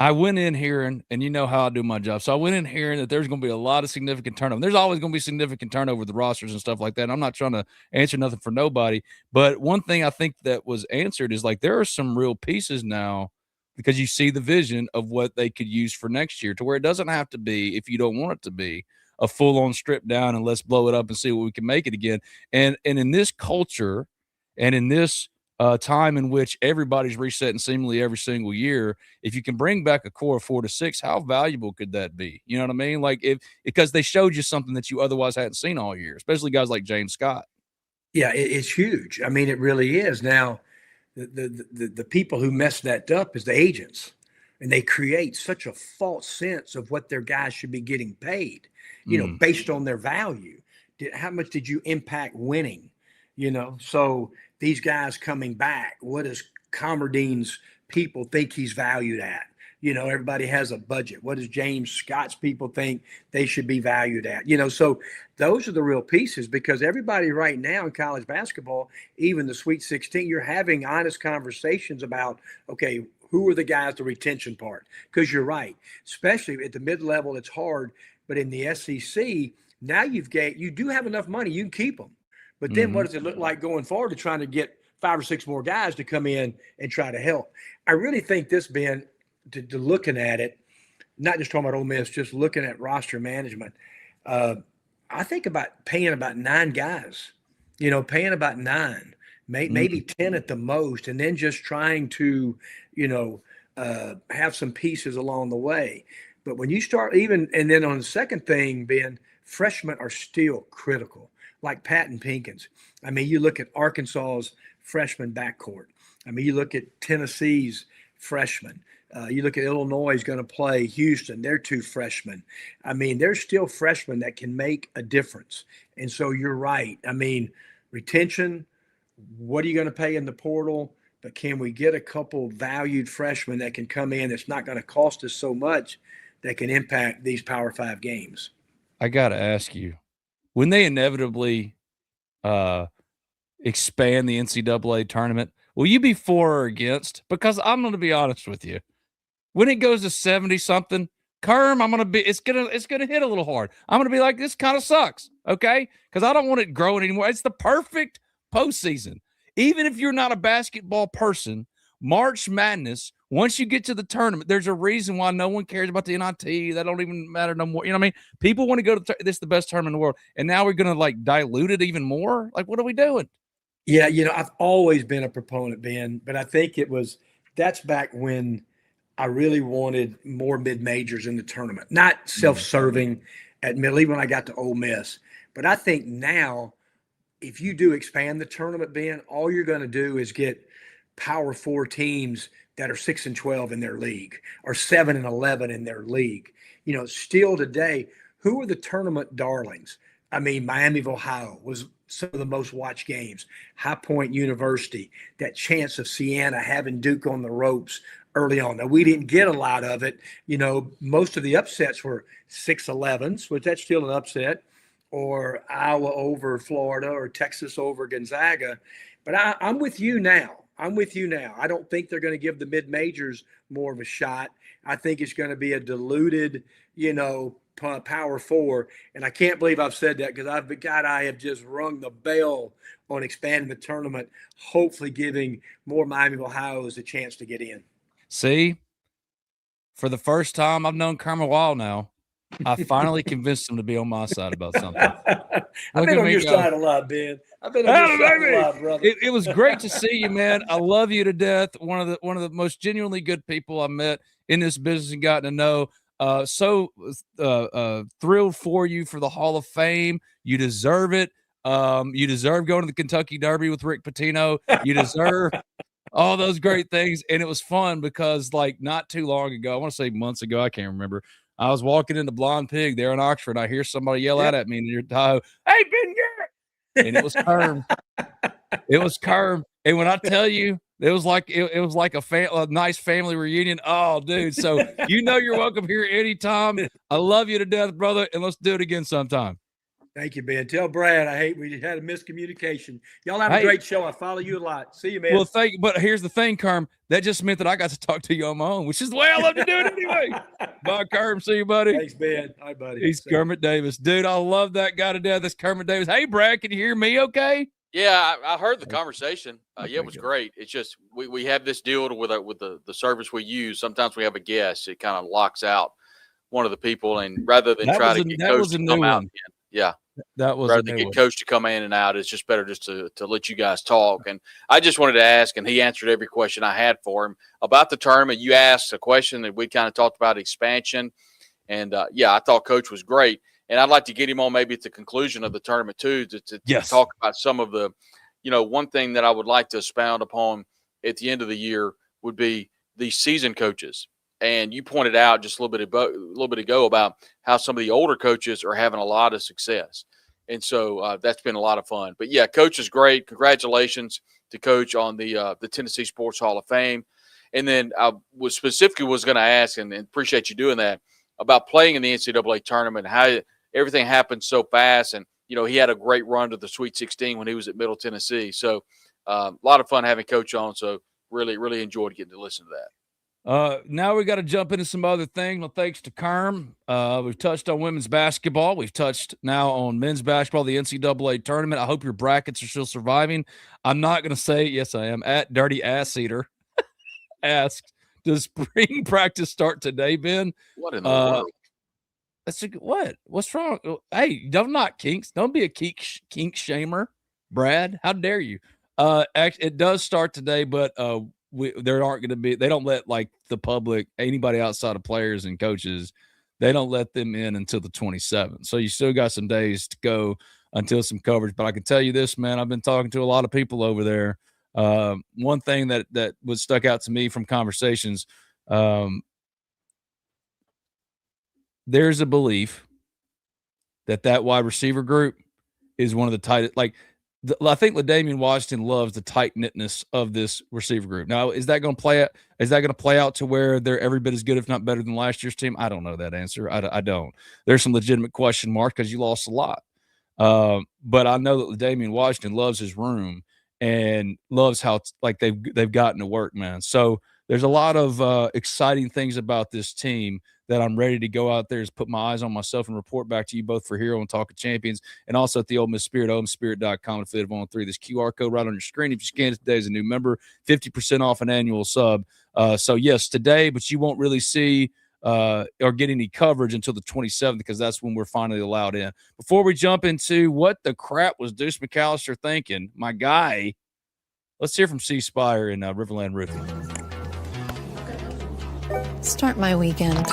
I went in hearing, and you know how I do my job. So I went in hearing that there's going to be a lot of significant turnover. There's always going to be significant turnover with the rosters and stuff like that. And I'm not trying to answer nothing for nobody. But one thing I think that was answered is like there are some real pieces now because you see the vision of what they could use for next year to where it doesn't have to be, if you don't want it to be, a full-on strip down and let's blow it up and see what we can make it again. And in this culture and in this time in which everybody's resetting seemingly every single year, if you can bring back a core of 4 to 6, how valuable could that be? You know what I mean? Like because they showed you something that you otherwise hadn't seen all year, especially guys like James Scott. Yeah, it's huge. I mean, it really is. Now, the people who mess that up is the agents, and they create such a false sense of what their guys should be getting paid, based on their value. How much did you impact winning? So these guys coming back, what does Commerdine's people think he's valued at? Everybody has a budget. What does James Scott's people think they should be valued at? So those are the real pieces, because everybody right now in college basketball, even the Sweet 16, you're having honest conversations about, okay, who are the guys, the retention part? Because you're right, especially at the mid-level, it's hard. But in the SEC, now you do have enough money, you can keep them. But then what does it look like going forward to trying to get 5 or 6 more guys to come in and try to help? I really think this, Ben, to looking at it, not just talking about Ole Miss, just looking at roster management, I think about paying about 9 guys, paying about 9, maybe 10 at the most, and then just trying to, have some pieces along the way. But when you start and then on the second thing, Ben, freshmen are still critical. Like Patton Pinkins. I mean, you look at Arkansas's freshman backcourt. I mean, you look at Tennessee's freshman. You look at Illinois is going to play Houston. They're 2 freshmen. I mean, there's still freshmen that can make a difference. And so you're right. I mean, retention, what are you going to pay in the portal? But can we get a couple valued freshmen that can come in that's not going to cost us so much that can impact these Power 5 games? I got to ask you, when they inevitably expand the NCAA tournament, will you be for or against? Because I'm going to be honest with you. When it goes to 70-something, Kerm, it's gonna hit a little hard. I'm going to be like, this kind of sucks, okay? Because I don't want it growing anymore. It's the perfect postseason. Even if you're not a basketball person, March Madness, once you get to the tournament, there's a reason why no one cares about the NIT. That don't even matter no more. You know what I mean? People want to go to this is the best tournament in the world. And now we're going to like dilute it even more? Like, what are we doing? Yeah, I've always been a proponent, Ben, but I think that's back when I really wanted more mid-majors in the tournament. Not self-serving at middle, even when I got to Ole Miss. But I think now, if you do expand the tournament, Ben, all you're going to do is get Power 4 teams that are 6-12 in their league or 7-11 in their league. Still today, who are the tournament darlings? I mean, Miami of Ohio was some of the most watched games. High Point University, that chance of Siena having Duke on the ropes early on. Now, we didn't get a lot of it. Most of the upsets were 6-11s, which that's still an upset, or Iowa over Florida or Texas over Gonzaga. But I'm with you now. I don't think they're going to give the mid-majors more of a shot. I think it's going to be a diluted, Power 4. And I can't believe I've said that because I have just rung the bell on expanding the tournament, hopefully giving more Miami of Ohio's a chance to get in. See, for the first time, I've known Kermit a while now. I finally convinced him to be on my side about something. I've been on your side a lot, Ben. I've been on your side a lot, brother. It was great to see you, man. I love you to death. One of the most genuinely good people I met in this business and gotten to know. So thrilled for you for the Hall of Fame. You deserve it. You deserve going to the Kentucky Derby with Rick Pitino. You deserve all those great things. And it was fun because, like, not too long ago, I want to say months ago, I can't remember. I was walking into Blonde Pig there in Oxford. And I hear somebody yell out at me near Tahoe, "Hey, Ben Garrett!" And it was Kerm. It was Kerm. And when I tell you, it was like a nice family reunion. Oh, dude! So you're welcome here anytime. I love you to death, brother, and let's do it again sometime. Thank you, Ben. Tell Brad we had a miscommunication. Y'all have a great show. I follow you a lot. See you, man. Well, but here's the thing, Kerm. That just meant that I got to talk to you on my own, which is the way I love to do it anyway. Bye, Kerm. See you, buddy. Thanks, Ben. Hi, buddy. He's Kermit Davis. Dude, I love that guy to death. That's Kermit Davis. Hey, Brad, can you hear me okay? Yeah, I heard the conversation. It was great. It's just we have this deal with the service we use. Sometimes we have a guest. It kind of locks out one of the people, and rather than try to get Coach to come out again. Yeah. That was rather than get Coach to come in and out, it's just better just to let you guys talk. And I just wanted to ask, and he answered every question I had for him about the tournament. You asked a question that we kind of talked about expansion, and I thought Coach was great. And I'd like to get him on maybe at the conclusion of the tournament too to talk about some of the, one thing that I would like to expound upon at the end of the year would be the season coaches. And you pointed out just a little bit ago about how some of the older coaches are having a lot of success. And so that's been a lot of fun. But, yeah, Coach is great. Congratulations to Coach on the Tennessee Sports Hall of Fame. And then I was going to ask, and appreciate you doing that, about playing in the NCAA tournament, how everything happened so fast. And, he had a great run to the Sweet 16 when he was at Middle Tennessee. So a lot of fun having Coach on. So really, really enjoyed getting to listen to that. Now we got to jump into some other things. Well, thanks to Kerm. We've touched on women's basketball. We've touched now on men's basketball, the NCAA tournament. I hope your brackets are still surviving. I'm not going to say, yes, I am, at Dirty Ass Eater asked, does spring practice start today, Ben? What in the world? What? What's wrong? Hey, don't knock kinks. Don't be a kink shamer, Brad. How dare you? It does start today, but there aren't going to be, they don't let like the public, anybody outside of players and coaches, they don't let them in until the 27th. So you still got some days to go until some coverage. But I can tell you this, man, I've been talking to a lot of people over there. One thing that was stuck out to me from conversations, there's a belief that wide receiver group is one of the tightest, I think LaDamian Washington loves the tight-knitness of this receiver group. Now, is that going to play out? Is that going to play out to where they're every bit as good, if not better, than last year's team? I don't know that answer. I don't. There's some legitimate question marks because you lost a lot. But I know that LaDamian Washington loves his room and loves how they've gotten to work, man. So there's a lot of exciting things about this team that I'm ready to go out there is put my eyes on myself and report back to you both for Hero and Talk of Champions and also at the Ole Miss Spirit, OleMissSpirit.com, affiliate of On3. This QR code right on your screen. If you scan it today as a new member, 50% off an annual sub. So, yes, today, but you won't really see or get any coverage until the 27th because that's when we're finally allowed in. Before we jump into what the crap was Deuce McAllister thinking, my guy, let's hear from C. Spire in Riverland Roofing. Start my weekend.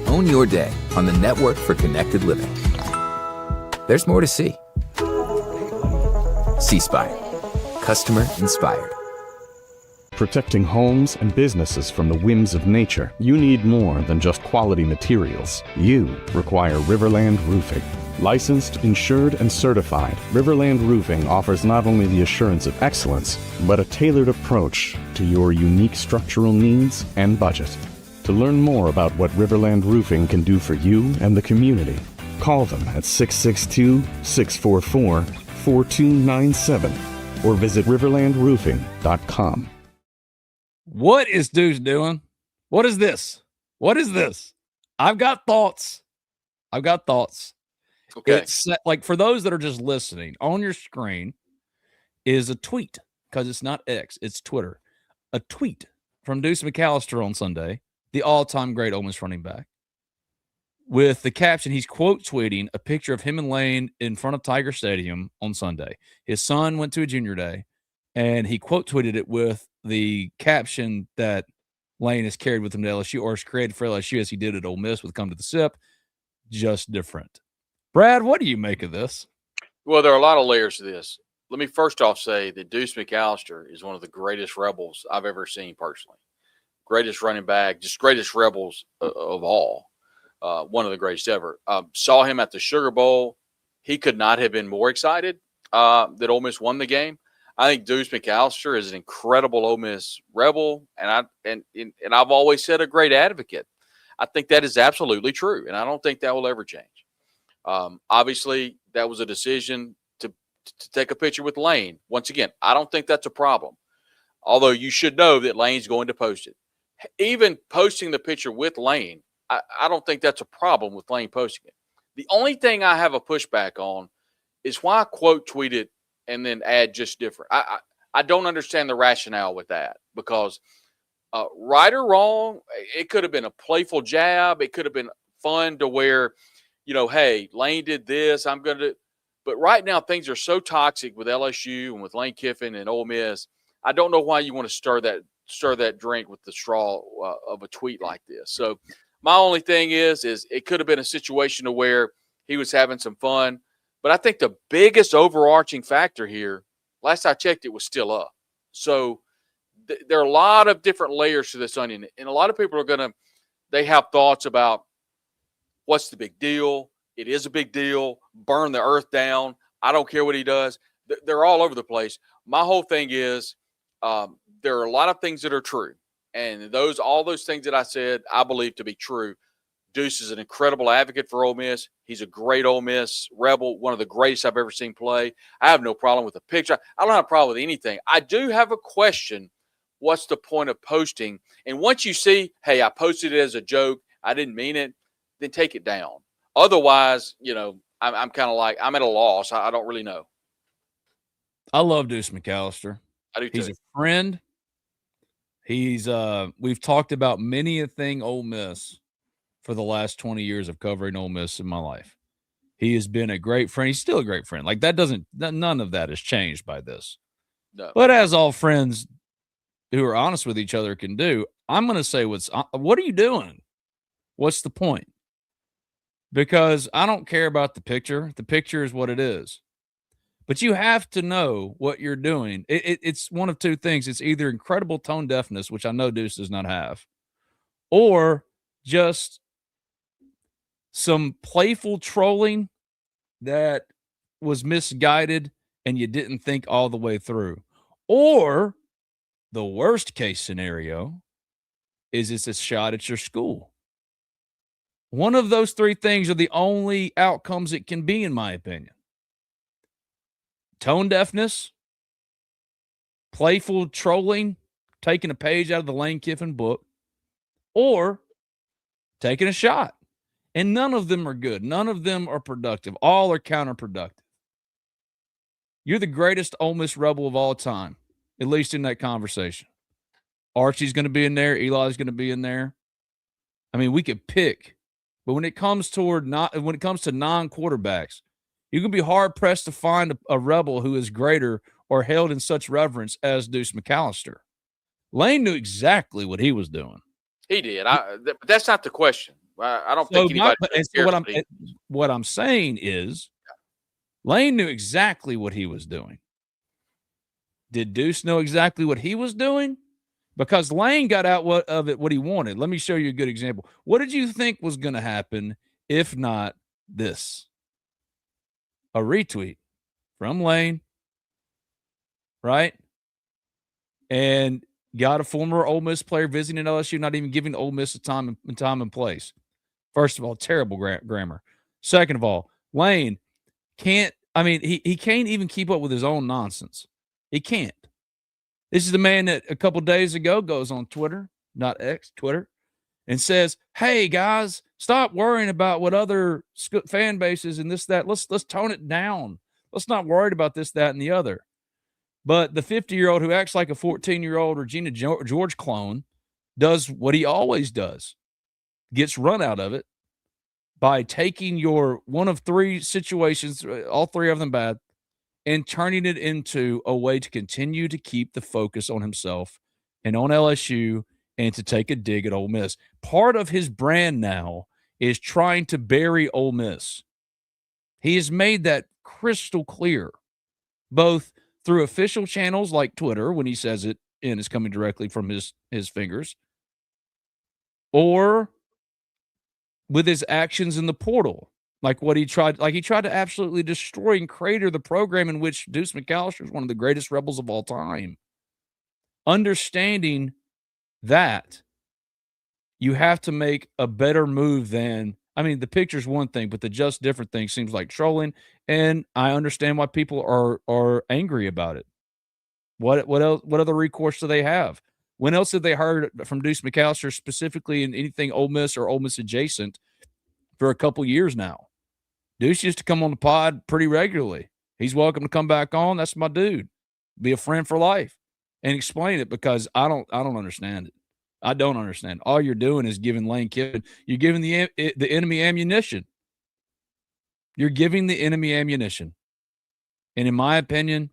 Own your day on the Network for Connected Living. There's more to see. C-Spire. Customer inspired. Protecting homes and businesses from the whims of nature, you need more than just quality materials. You require Riverland Roofing. Licensed, insured, and certified, Riverland Roofing offers not only the assurance of excellence, but a tailored approach to your unique structural needs and budget. To learn more about what Riverland Roofing can do for you and the community, call them at 662-644-4297 or visit riverlandroofing.com. What is Deuce doing? What is this? What is this? I've got thoughts. Okay. It's like for those that are just listening, on your screen is a tweet because it's not X, it's Twitter. A tweet from Deuce McAllister on Sunday, the all-time great Ole Miss running back, with the caption, he's quote tweeting a picture of him and Lane in front of Tiger Stadium on Sunday. His son went to a junior day, and he quote tweeted it with the caption that Lane has carried with him to LSU or has created for LSU as he did at Ole Miss with Come to the SIP. Just different. Brad, what do you make of this? Well, there are a lot of layers to this. Let me first off say that Deuce McAllister is one of the greatest Rebels I've ever seen personally. Greatest running back, just greatest Rebels of all. One of the greatest ever. Saw him at the Sugar Bowl. He could not have been more excited that Ole Miss won the game. I think Deuce McAllister is an incredible Ole Miss Rebel, and I've always said a great advocate. I think that is absolutely true, and I don't think that will ever change. Obviously, that was a decision to take a picture with Lane. Once again, I don't think that's a problem, although you should know that Lane's going to post it. Even posting the picture with Lane, I don't think that's a problem with Lane posting it. The only thing I have a pushback on is why quote tweet it and then add just different. I don't understand the rationale with that because right or wrong, it could have been a playful jab. It could have been fun to where, hey, Lane did this. I'm going to – but right now things are so toxic with LSU and with Lane Kiffin and Ole Miss. I don't know why you want to stir that drink with the straw of a tweet like this. So my only thing is it could have been a situation to where he was having some fun. But I think the biggest overarching factor here, last I checked, it was still up. So there are a lot of different layers to this onion. And a lot of people they have thoughts about what's the big deal. It is a big deal. Burn the earth down. I don't care what he does. They're all over the place. My whole thing is there are a lot of things that are true. And all those things that I said, I believe to be true. Deuce is an incredible advocate for Ole Miss. He's a great Ole Miss Rebel, one of the greatest I've ever seen play. I have no problem with the picture. I don't have a problem with anything. I do have a question. What's the point of posting? And once you see, hey, I posted it as a joke, I didn't mean it, then take it down. Otherwise, I'm kind of like, I'm at a loss. I don't really know. I love Deuce McAllister. I do too. He's a friend. We've talked about many a thing Ole Miss for the last 20 years of covering Ole Miss in my life. He has been a great friend. He's still a great friend. Like none of that has changed by this. No. But as all friends who are honest with each other can do, I'm going to say what are you doing? What's the point? Because I don't care about the picture. The picture is what it is. But you have to know what you're doing. It's one of two things. It's either incredible tone deafness, which I know Deuce does not have, or just some playful trolling that was misguided and you didn't think all the way through. Or the worst case scenario is it's a shot at your school. One of those three things are the only outcomes it can be, in my opinion. Tone deafness, playful trolling, taking a page out of the Lane Kiffin book, or taking a shot. And none of them are good. None of them are productive. All are counterproductive. You're the greatest Ole Miss Rebel of all time, at least in that conversation. Archie's going to be in there. Eli's going to be in there. I mean, we could pick. But when it comes to non-quarterbacks, you can be hard-pressed to find a Rebel who is greater or held in such reverence as Deuce McAllister. Lane knew exactly what he was doing. He did. But that's not the question. I don't think anybody cares. What I'm saying is Lane knew exactly what he was doing. Did Deuce know exactly what he was doing? Because Lane got out of it what he wanted. Let me show you a good example. What did you think was going to happen if not this? A retweet from Lane, right? And got a former Ole Miss player visiting LSU, not even giving Ole Miss a time and place. First of all, terrible grammar. Second of all, Lane can't – he can't even keep up with his own nonsense. He can't. This is the man that a couple days ago goes on Twitter, not X, Twitter, and says, hey, guys, stop worrying about what other fan bases and this, that. Let's tone it down. Let's not worry about this, that, and the other. But the 50-year-old who acts like a 14-year-old Regina George clone does what he always does, gets run out of it by taking your one of three situations, all three of them bad, and turning it into a way to continue to keep the focus on himself and on LSU and to take a dig at Ole Miss. Part of his brand now is trying to bury Ole Miss. He has made that crystal clear, both through official channels like Twitter when he says it and it's coming directly from his fingers, or with his actions in the portal, like what he tried to absolutely destroy and crater the program in which Deuce McAllister is one of the greatest rebels of all time. Understanding that, you have to make a better move than, I mean, the picture's one thing, but the just different thing seems like trolling, and I understand why people are angry about it. What else? What other recourse do they have? When else have they heard from Deuce McAllister specifically in anything Ole Miss or Ole Miss adjacent for a couple years now? Deuce used to come on the pod pretty regularly. He's welcome to come back on. That's my dude. Be a friend for life and explain it, because I don't understand it. I don't understand. All you're doing is giving Lane Kiffin, you're giving the enemy ammunition. You're giving the enemy ammunition. And in my opinion,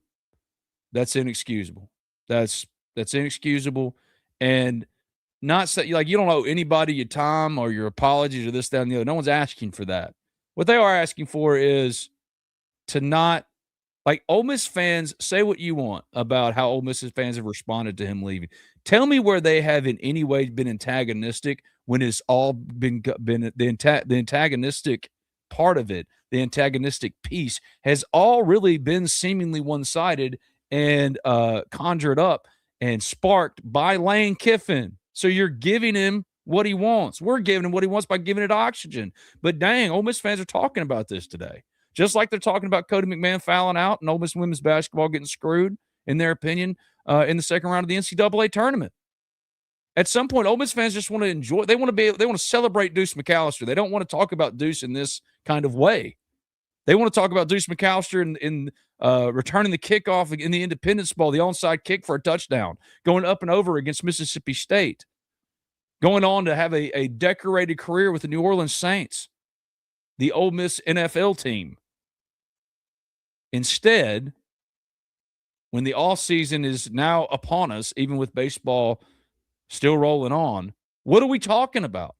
that's inexcusable. That's inexcusable. And not say, like, you don't owe anybody your time or your apologies or this, that, and the other. No one's asking for that. What they are asking for is to not, like, Ole Miss fans, say what you want about how Ole Miss fans have responded to him leaving. Tell me where they have in any way been antagonistic when it's all been the antagonistic part of it. The antagonistic piece has all really been seemingly one-sided and conjured up and sparked by Lane Kiffin. So you're giving him what he wants. We're giving him what he wants by giving it oxygen. But dang, Ole Miss fans are talking about this today. Just like they're talking about Cody McMahon fouling out and Ole Miss women's basketball getting screwed, in their opinion, in the second round of the NCAA tournament. At some point, Ole Miss fans just want to enjoy. They want to celebrate Deuce McAllister. They don't want to talk about Deuce in this kind of way. They want to talk about Deuce McAllister in returning the kickoff in the Independence Bowl, the onside kick for a touchdown, going up and over against Mississippi State, going on to have a decorated career with the New Orleans Saints, the Ole Miss NFL team. Instead, when the offseason is now upon us, even with baseball still rolling on, what are we talking about?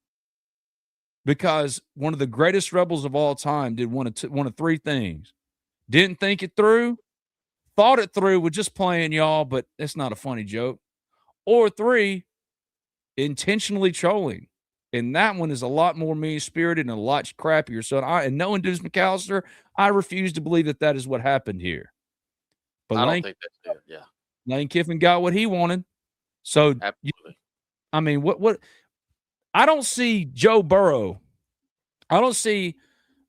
Because one of the greatest rebels of all time did one of three things. Didn't think it through, thought it through with just playing y'all, but it's not a funny joke. Or three, intentionally trolling. And that one is a lot more mean-spirited and a lot crappier. So, and knowing Deuce McAllister, I refuse to believe that is what happened here. But I don't think that's it. Yeah, Lane Kiffin got what he wanted. So, absolutely. I mean, what? I don't see Joe Burrow. I don't see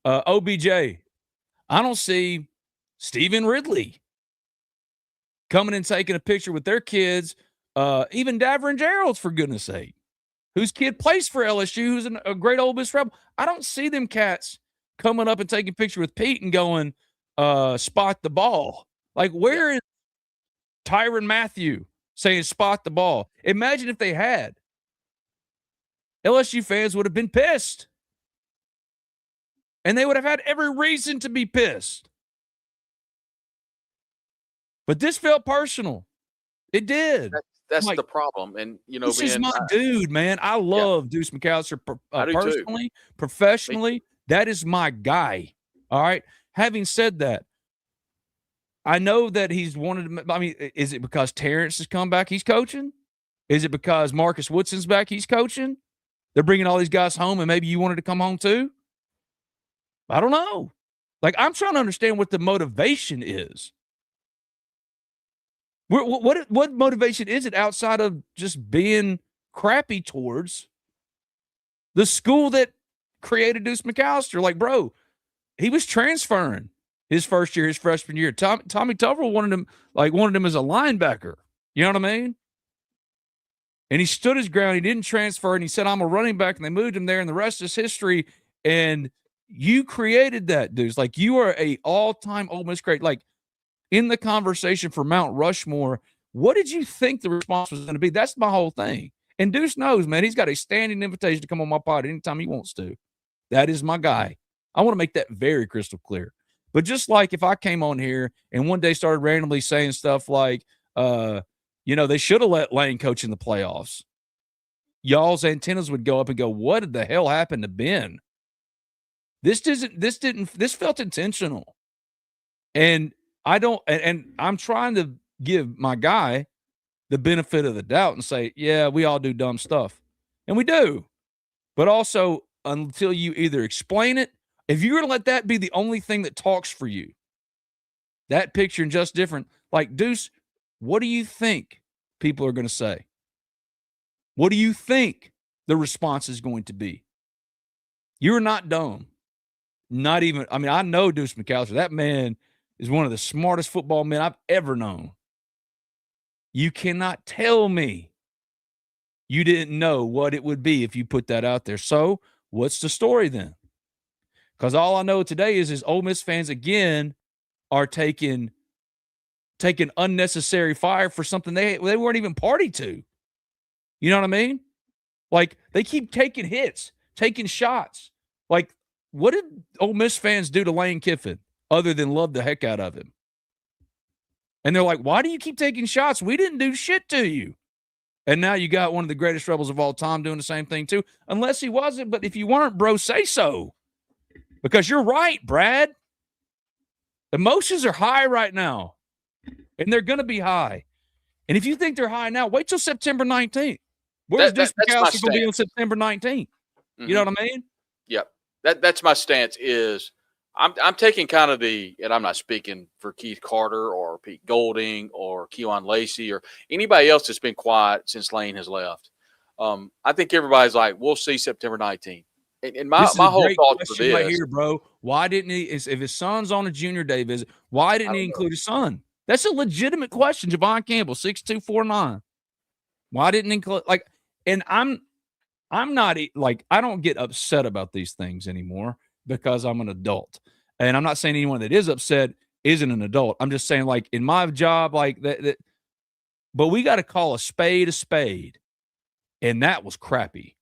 OBJ. I don't see Stephen Ridley coming and taking a picture with their kids. Even Davern Gerald's, for goodness sake, whose kid plays for LSU, who's a great Ole Miss rebel. I don't see them cats coming up and taking a picture with Pete and going, spot the ball. Like, where is Tyrann Mathieu saying spot the ball? Imagine if they had. LSU fans would have been pissed. And they would have had every reason to be pissed. But this felt personal. It did. That's like, the problem. And, you know, this is my dude, man. I love Deuce McAllister personally, professionally. That is my guy. All right. Having said that, I know that he's wanted to. I mean, is it because Terrence has come back? He's coaching? Is it because Marcus Woodson's back? He's coaching? They're bringing all these guys home, and maybe you wanted to come home too? I don't know. Like, I'm trying to understand what the motivation is. What motivation is it outside of just being crappy towards the school that created Deuce McAllister? Like, bro, he was transferring his first year, his freshman year. Tommy Tuberville wanted him as a linebacker. You know what I mean? And he stood his ground. He didn't transfer, and he said, I'm a running back, and they moved him there, and the rest is history. And you created that, dude. Like, you are a all-time Ole Miss great. Like, in the conversation for Mount Rushmore, what did you think the response was going to be? That's my whole thing. And Deuce knows, man, he's got a standing invitation to come on my pod anytime he wants to. That is my guy. I want to make that very crystal clear. But just like if I came on here and one day started randomly saying stuff like, they should have let Lane coach in the playoffs. y'all's antennas would go up and go, what the hell happened to Ben? This felt intentional. And I'm trying to give my guy the benefit of the doubt and say, yeah, we all do dumb stuff. And we do. But also, until you either explain it, if you're going to let that be the only thing that talks for you, that picture and just different, like, Deuce, what do you think people are going to say? What do you think the response is going to be? You're not dumb. Not even, I mean, I know Deuce McAllister. That man is one of the smartest football men I've ever known. You cannot tell me you didn't know what it would be if you put that out there. So what's the story then? Because all I know today is Ole Miss fans, again, are taking unnecessary fire for something they weren't even party to. You know what I mean? Like, they keep taking hits, taking shots. Like, what did Ole Miss fans do to Lane Kiffin other than love the heck out of him? And they're like, why do you keep taking shots? We didn't do shit to you. And now you got one of the greatest Rebels of all time doing the same thing too. Unless he wasn't, but if you weren't, bro, say so. Because you're right, Brad. Emotions are high right now. And they're going to be high. And if you think they're high now, wait till September 19th. Where's Deuce McAllister going to be on September 19th? Mm-hmm. You know what I mean? Yep. That's my stance is I'm taking kind of and I'm not speaking for Keith Carter or Pete Golding or Keon Lacey or anybody else that's been quiet since Lane has left. I think everybody's like, we'll see September 19th. And my whole thought for this. Right here, bro. Why didn't he, if his son's on a junior day visit, why didn't he include his son? That's a legitimate question. Javon Campbell, 6'2", 4'9". Why didn't he include, like, and I'm not, like, I don't get upset about these things anymore because I'm an adult. And I'm not saying anyone that is upset isn't an adult. I'm just saying, like, in my job, like that but we got to call a spade. And that was crappy.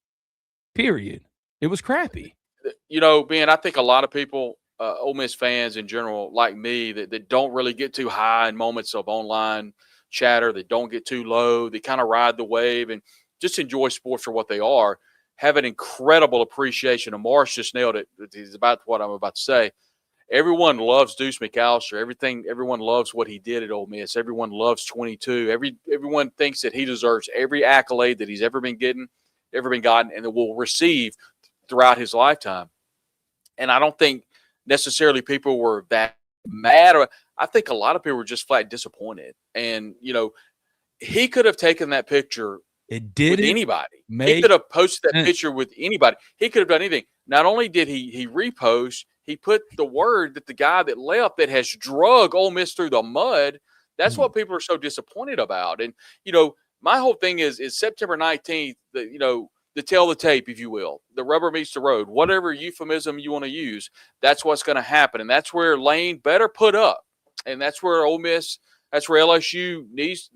Period. It was crappy. You know, Ben, I think a lot of people, Ole Miss fans in general, like me, that don't really get too high in moments of online chatter, that don't get too low, they kind of ride the wave and just enjoy sports for what they are, have an incredible appreciation. And Morris just nailed it. It's about what I'm about to say. Everyone loves Deuce McAllister. Everyone loves what he did at Ole Miss. Everyone loves 22. Everyone thinks that he deserves every accolade that he's ever been gotten, and that will receive throughout his lifetime. And I don't think necessarily people were that mad. I think a lot of people were just flat disappointed. And, you know, he could have taken that picture with anybody. He could have posted that picture with anybody. He could have done anything. Not only did he repost, he put the word that the guy that left that has drug Ole Miss through the mud. That's what people are so disappointed about. And, you know, my whole thing is September 19th, the tell the tape, if you will. The rubber meets the road. Whatever euphemism you want to use, that's what's going to happen. And that's where Lane better put up. And that's where Ole Miss, that's where LSU needs,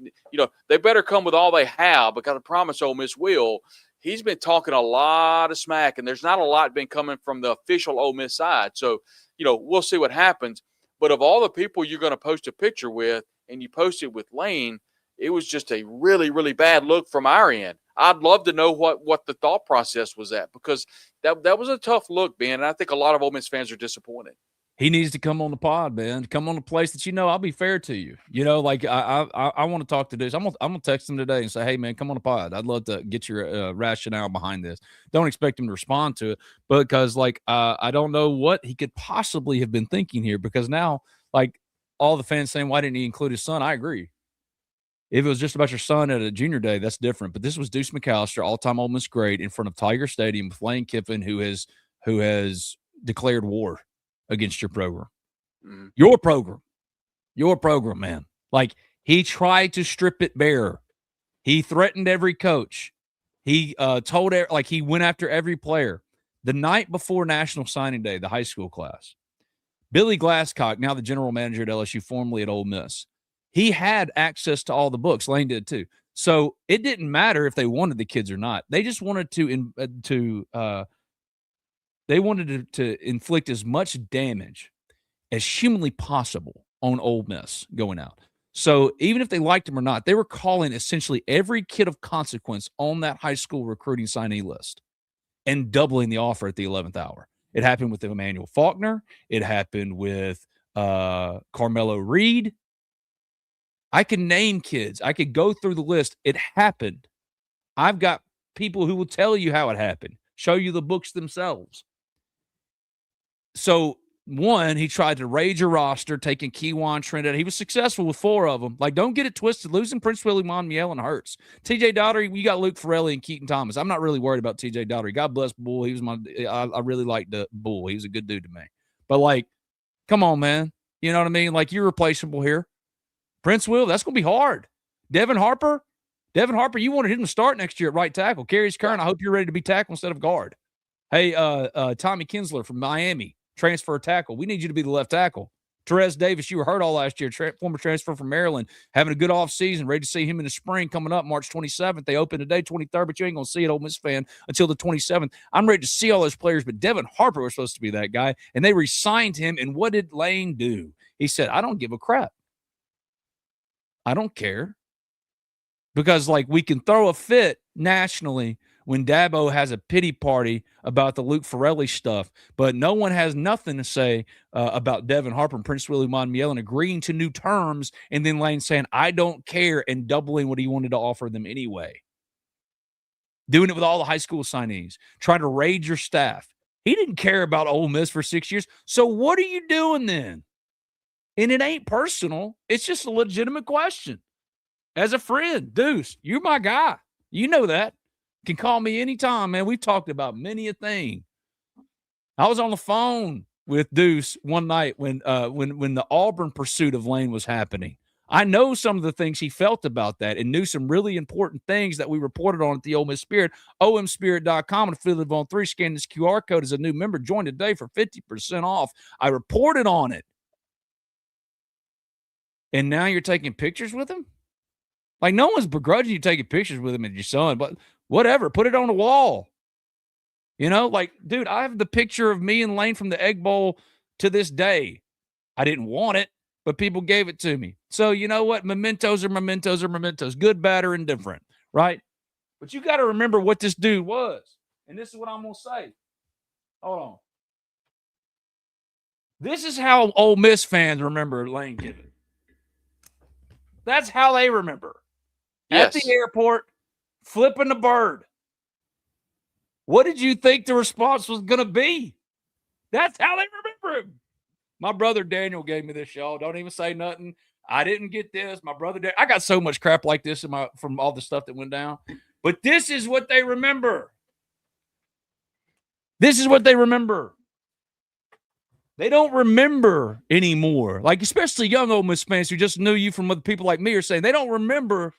they better come with all they have, because I promise Ole Miss will. He's been talking a lot of smack, and there's not a lot been coming from the official Ole Miss side. So, we'll see what happens. But of all the people you're going to post a picture with, and you post it with Lane, it was just a really, really bad look from our end. I'd love to know what the thought process was at, because that was a tough look, Ben, and I think a lot of Ole Miss fans are disappointed. He needs to come on the pod, man. Come on the place that I'll be fair to you. Like I want to talk to Deuce. I'm gonna text him today and say, hey man, come on the pod. I'd love to get your rationale behind this. Don't expect him to respond to it, because I don't know what he could possibly have been thinking here, because now all the fans saying, why didn't he include his son? I agree. If it was just about your son at a junior day, that's different. But this was Deuce McAllister, all-time Ole Miss great, in front of Tiger Stadium with Lane Kiffin, who has declared war against your program. Mm-hmm. Your program, man. He tried to strip it bare. He threatened every coach. He he went after every player. The night before National Signing Day, the high school class, Billy Glasscock, now the general manager at LSU, formerly at Ole Miss, he had access to all the books. Lane did too. So it didn't matter if they wanted the kids or not. They just wanted to inflict as much damage as humanly possible on Ole Miss going out. So even if they liked him or not, they were calling essentially every kid of consequence on that high school recruiting signee list and doubling the offer at the 11th hour. It happened with Emmanuel Faulkner. It happened with Carmelo Reed. I can name kids. I could go through the list. It happened. I've got people who will tell you how it happened, show you the books themselves. So, one, he tried to raid your roster, taking Kejuan Trinidad. He was successful with 4 of them. Like, don't get it twisted. Losing Prince Willie Monmiel hurts. TJ Daugherty, you got Luke Ferrelli and Keaton Thomas. I'm not really worried about TJ Daugherty. God bless Bull. He was I really liked the Bull. He was a good dude to me. But, like, come on, man. You know what I mean? Like, you're replaceable here. Prince Will, that's going to be hard. Devin Harper, you wanted him to start next year at right tackle. Carius Curran, I hope you're ready to be tackle instead of guard. Hey, Tommy Kinsler from Miami, transfer tackle. We need you to be the left tackle. Terez Davis, you were hurt all last year, former transfer from Maryland, having a good offseason, ready to see him in the spring coming up March 27th. They open today, 23rd, but you ain't going to see it, Ole Miss fan, until the 27th. I'm ready to see all those players, but Devin Harper was supposed to be that guy, and they re-signed him, and what did Lane do? He said, I don't give a crap. I don't care. Because, like, we can throw a fit nationally when Dabo has a pity party about the Luke Ferrelli stuff, but no one has nothing to say about Devin Harper and Prince Willie Monmiel and agreeing to new terms, and then Lane saying, I don't care, and doubling what he wanted to offer them anyway. Doing it with all the high school signees, trying to raid your staff. He didn't care about Ole Miss for 6 years, so what are you doing then? And it ain't personal. It's just a legitimate question. As a friend, Deuce, you're my guy. You know that. You can call me anytime, man. We've talked about many a thing. I was on the phone with Deuce one night when the Auburn pursuit of Lane was happening. I know some of the things he felt about that and knew some really important things that we reported on at the Ole Miss Spirit. omspirit.com and affiliate on 3. Scan this QR code as a new member. Join today for 50% off. I reported on it. And now you're taking pictures with him? Like, no one's begrudging you taking pictures with him and your son, but whatever, put it on the wall. You know, like, dude, I have the picture of me and Lane from the Egg Bowl to this day. I didn't want it, but people gave it to me. So, you know what? Mementos are mementos are mementos. Good, bad, or indifferent, right? But you got to remember what this dude was. And this is what I'm going to say. Hold on. This is how Ole Miss fans remember Lane Kiffin. That's how they remember. Yes. At the airport, flipping the bird. What did you think the response was going to be? That's how they remember him. My brother Daniel gave me this, y'all. Don't even say nothing. I didn't get this. My brother Daniel. I got so much crap like this from all the stuff that went down. But this is what they remember. This is what they remember. They don't remember anymore. Like, especially young Ole Miss fans who just knew you from other people like me are saying they don't remember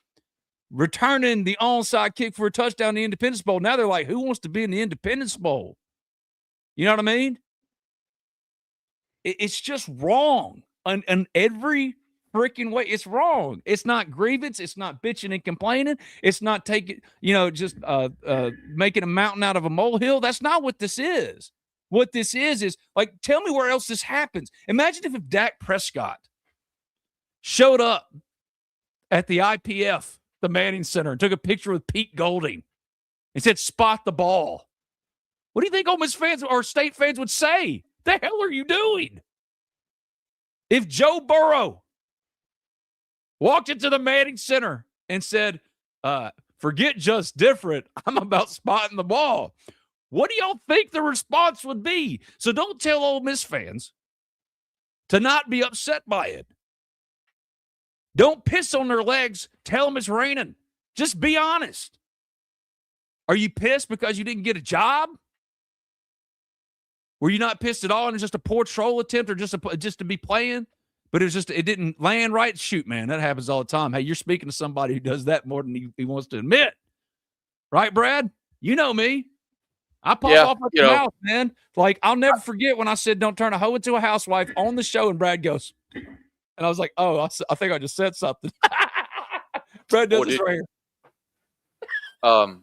returning the onside kick for a touchdown in the Independence Bowl. Now they're like, who wants to be in the Independence Bowl? You know what I mean? It's just wrong. On every freaking way, it's wrong. It's not grievance. It's not bitching and complaining. It's not taking, just making a mountain out of a molehill. That's not what this is. What this is like, tell me where else this happens. Imagine if Dak Prescott showed up at the IPF, the Manning Center, and took a picture with Pete Golding and said, spot the ball. What do you think Ole Miss fans or State fans would say? The hell are you doing? If Joe Burrow walked into the Manning Center and said, forget just different, I'm about spotting the ball, what do y'all think the response would be? So don't tell Ole Miss fans to not be upset by it. Don't piss on their legs. Tell them it's raining. Just be honest. Are you pissed because you didn't get a job? Were you not pissed at all and it's just a poor troll attempt or just to be playing? But it didn't land right? Shoot, man, that happens all the time. Hey, you're speaking to somebody who does that more than he wants to admit. Right, Brad? You know me. I pop off at the mouth, man. Like, I'll never forget when I said don't turn a hoe into a housewife on the show, and Brad goes, and I was like, oh, I think I just said something. Brad does this right here.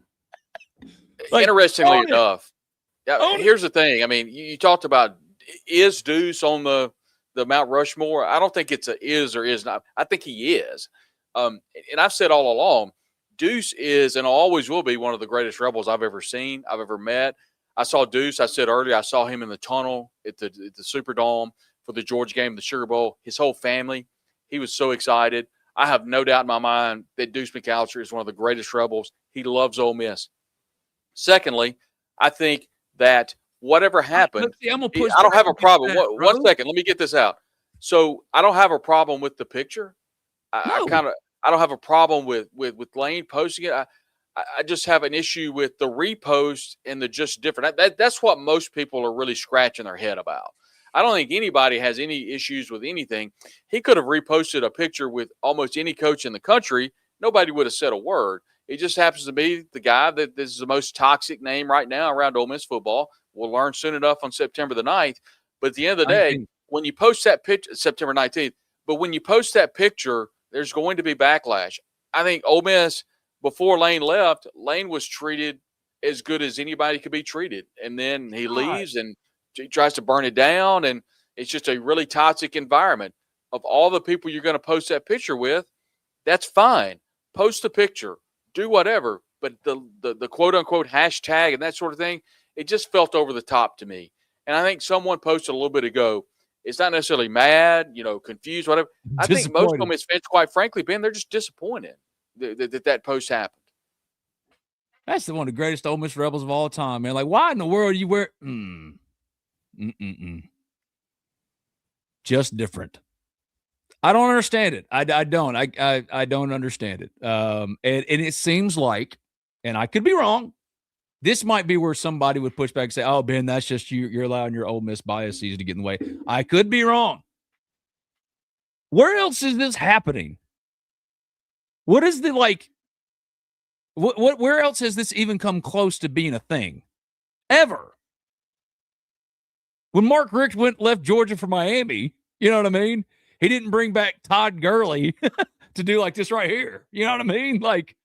Interestingly enough, here's the thing. I mean, you talked about, is Deuce on the the Mount Rushmore. I don't think it's a is or is not. I think he is. And I've said all along, Deuce is and always will be one of the greatest Rebels I've ever seen, I've ever met. I saw Deuce. I said earlier, I saw him in the tunnel at the Superdome for the Georgia game, the Sugar Bowl. His whole family, he was so excited. I have no doubt in my mind that Deuce McAllister is one of the greatest Rebels. He loves Ole Miss. Secondly, I think that whatever happened, I don't have a problem. One second, let me get this out. So I don't have a problem with the picture. I don't have a problem with Lane posting it. I just have an issue with the repost and the just different. That's what most people are really scratching their head about. I don't think anybody has any issues with anything. He could have reposted a picture with almost any coach in the country. Nobody would have said a word. It just happens to be the guy that this is the most toxic name right now around Ole Miss football. We'll learn soon enough on September the 9th. But at the end of the day, when you post that picture, September 19th, but when you post that picture, there's going to be backlash. I think Ole Miss, before Lane left, Lane was treated as good as anybody could be treated. And then he leaves and he tries to burn it down, and it's just a really toxic environment. Of all the people you're going to post that picture with, that's fine. Post the picture. Do whatever. But the quote-unquote hashtag and that sort of thing, it just felt over the top to me. And I think someone posted a little bit ago, it's not necessarily mad, confused, whatever. I think most Ole Miss fans, quite frankly, Ben, they're just disappointed that post happened. That's one of the greatest Ole Miss Rebels of all time, man. Like, why in the world you wear just different? I don't understand it. I don't. I don't understand it. And it seems like, and I could be wrong, this might be where somebody would push back and say, "Oh, Ben, that's just you. You're allowing your Ole Miss biases to get in the way." I could be wrong. Where else is this happening? What is the where else has this even come close to being a thing? Ever? When Mark Richt left Georgia for Miami, you know what I mean? He didn't bring back Todd Gurley to do like this right here. You know what I mean? Like,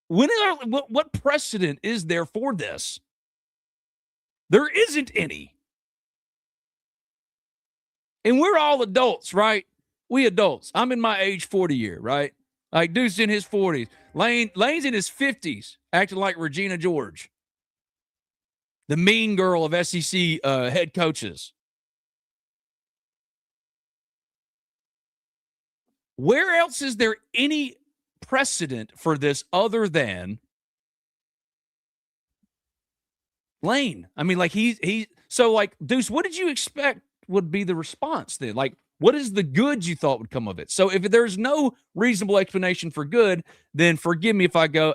what precedent is there for this? There isn't any. And we're all adults, right? We adults. I'm in my age 40 year, right? Like, Deuce's in his 40s. Lane's in his 50s, acting like Regina George, the mean girl of SEC head coaches. Where else is there any precedent for this other than Lane? I mean, like, so, like, Deuce, what did you expect would be the response then? Like, what is the good you thought would come of it? So if there's no reasonable explanation for good, then forgive me if I go,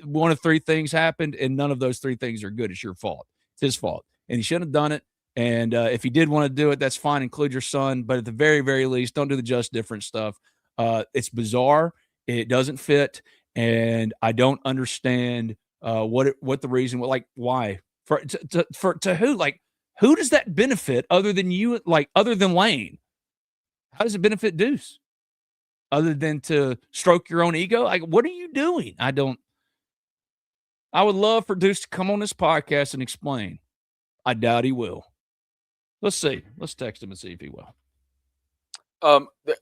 one of three things happened and none of those three things are good. It's your fault. It's his fault. And he shouldn't have done it. And if he did want to do it, that's fine. Include your son. But at the very, very least, don't do the just different stuff. It's bizarre. It doesn't fit. And I don't understand what the reason, like, why? To who? Like, who does that benefit other than you, like, other than Lane? How does it benefit Deuce? Other than to stroke your own ego? Like, what are you doing? I would love for Deuce to come on this podcast and explain. I doubt he will. Let's see. Let's text him and see if he will.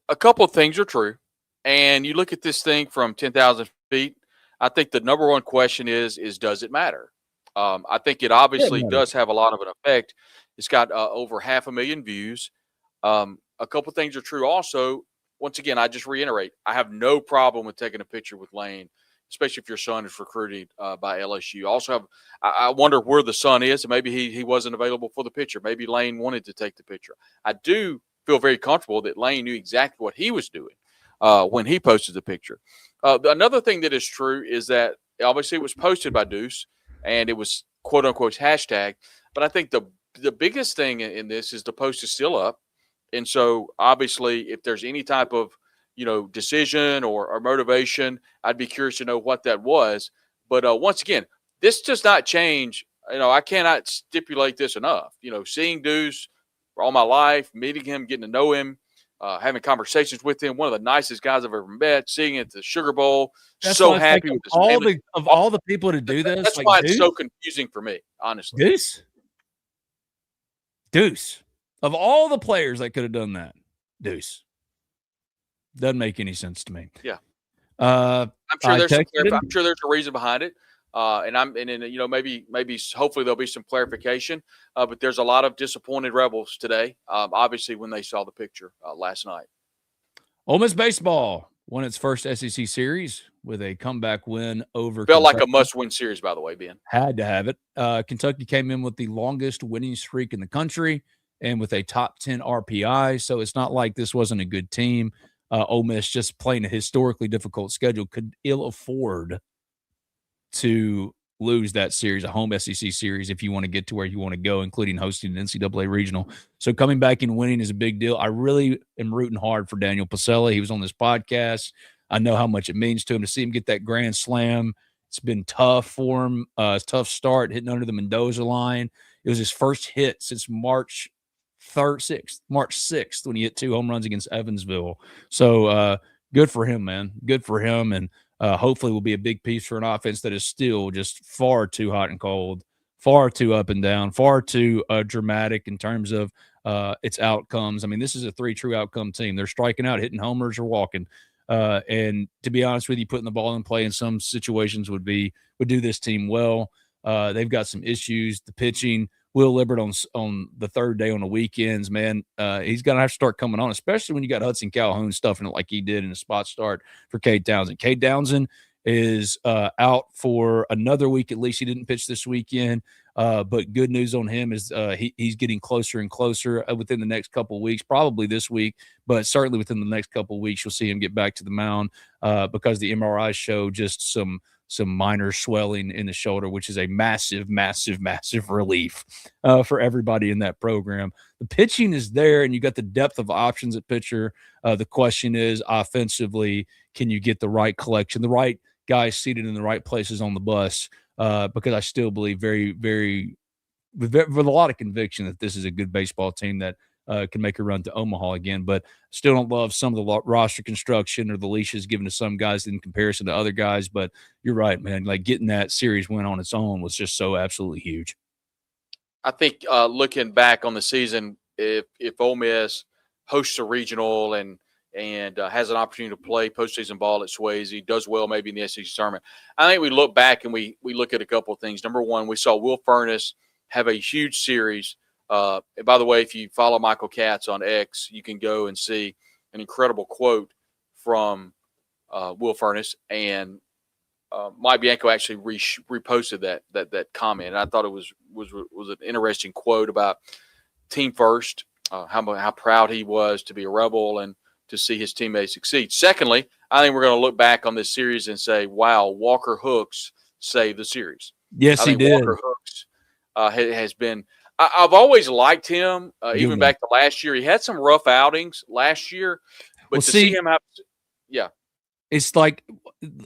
A couple of things are true. And you look at this thing from 10,000 feet, I think the number one question is does it matter? I think it obviously does have a lot of an effect. It's got over 500,000 views. A couple things are true also. Once again, I just reiterate, I have no problem with taking a picture with Lane, especially if your son is recruited by LSU. Also, I wonder where the son is, and maybe he wasn't available for the picture. Maybe Lane wanted to take the picture. I do feel very comfortable that Lane knew exactly what he was doing when he posted the picture. Another thing that is true is that obviously it was posted by Deuce, and it was quote-unquote hashtag. But I think the biggest thing in this is the post is still up. And so obviously if there's any type of, decision or motivation, I'd be curious to know what that was. But once again, this does not change. I cannot stipulate this enough. Seeing Deuce for all my life, meeting him, getting to know him, having conversations with him, one of the nicest guys I've ever met, seeing it at the Sugar Bowl, so happy with his family. All the people to do this. That's why it's so confusing for me, honestly. Deuce. Of all the players that could have done that, Deuce, doesn't make any sense to me. Yeah. I'm sure there's a reason behind it. Maybe hopefully there'll be some clarification. But there's a lot of disappointed Rebels today, obviously, when they saw the picture last night. Ole Miss baseball won its first SEC series with a comeback win over Felt Kentucky. like a must-win series, by the way, Ben. Had to have it. Kentucky came in with the longest winning streak in the country and with a top 10 RPI, so it's not like this wasn't a good team. Ole Miss, just playing a historically difficult schedule, could ill afford to lose that series, a home SEC series, if you want to get to where you want to go, including hosting an NCAA regional. So coming back and winning is a big deal. I really am rooting hard for Daniel Pasella. He was on this podcast. I know how much it means to him to see him get that grand slam. It's been tough for him. It's a tough start hitting under the Mendoza line. It was his first hit since March 6th when he hit 2 home runs against Evansville. So good for him, man. Good for him. And hopefully will be a big piece for an offense that is still just far too hot and cold, far too up and down, far too dramatic in terms of its outcomes. I mean, this is a 3 true outcome team. They're striking out, hitting homers, or walking. And to be honest with you, putting the ball in play in some situations would do this team well. They've got some issues. The pitching, Will Libbert on the third day on the weekends, man, he's going to have to start coming on, especially when you got Hudson Calhoun stuffing it like he did in a spot start for Cade Townsend. Cade Townsend is out for another week at least. He didn't pitch this weekend, but good news on him is he's getting closer and closer within the next couple of weeks, probably this week, but certainly within the next couple of weeks, you'll see him get back to the mound because the MRI showed just some minor swelling in the shoulder, which is a massive, massive, massive relief for everybody in that program. The pitching is there, and you got the depth of options at pitcher. The question is, offensively, can you get the right collection, the right guys seated in the right places on the bus? Because I still believe very, very, with a lot of conviction that this is a good baseball team that can make a run to Omaha again, but still don't love some of the roster construction or the leashes given to some guys in comparison to other guys. But you're right, man. Like getting that series win on its own was just so absolutely huge. I think looking back on the season, if Ole Miss hosts a regional and has an opportunity to play postseason ball at Swayze, does well maybe in the SEC tournament, I think we look back and we look at a couple of things. Number one, we saw Will Furniss have a huge series. And by the way, if you follow Michael Katz on X, you can go and see an incredible quote from Will Furniss, and Mike Bianco actually reposted that comment. And I thought it was an interesting quote about team first, how proud he was to be a Rebel and to see his teammates succeed. Secondly, I think we're going to look back on this series and say, wow, Walker Hooks saved the series. Yes, he did. Walker Hooks has been – I've always liked him, even back to last year. He had some rough outings last year, but see him have – yeah. It's like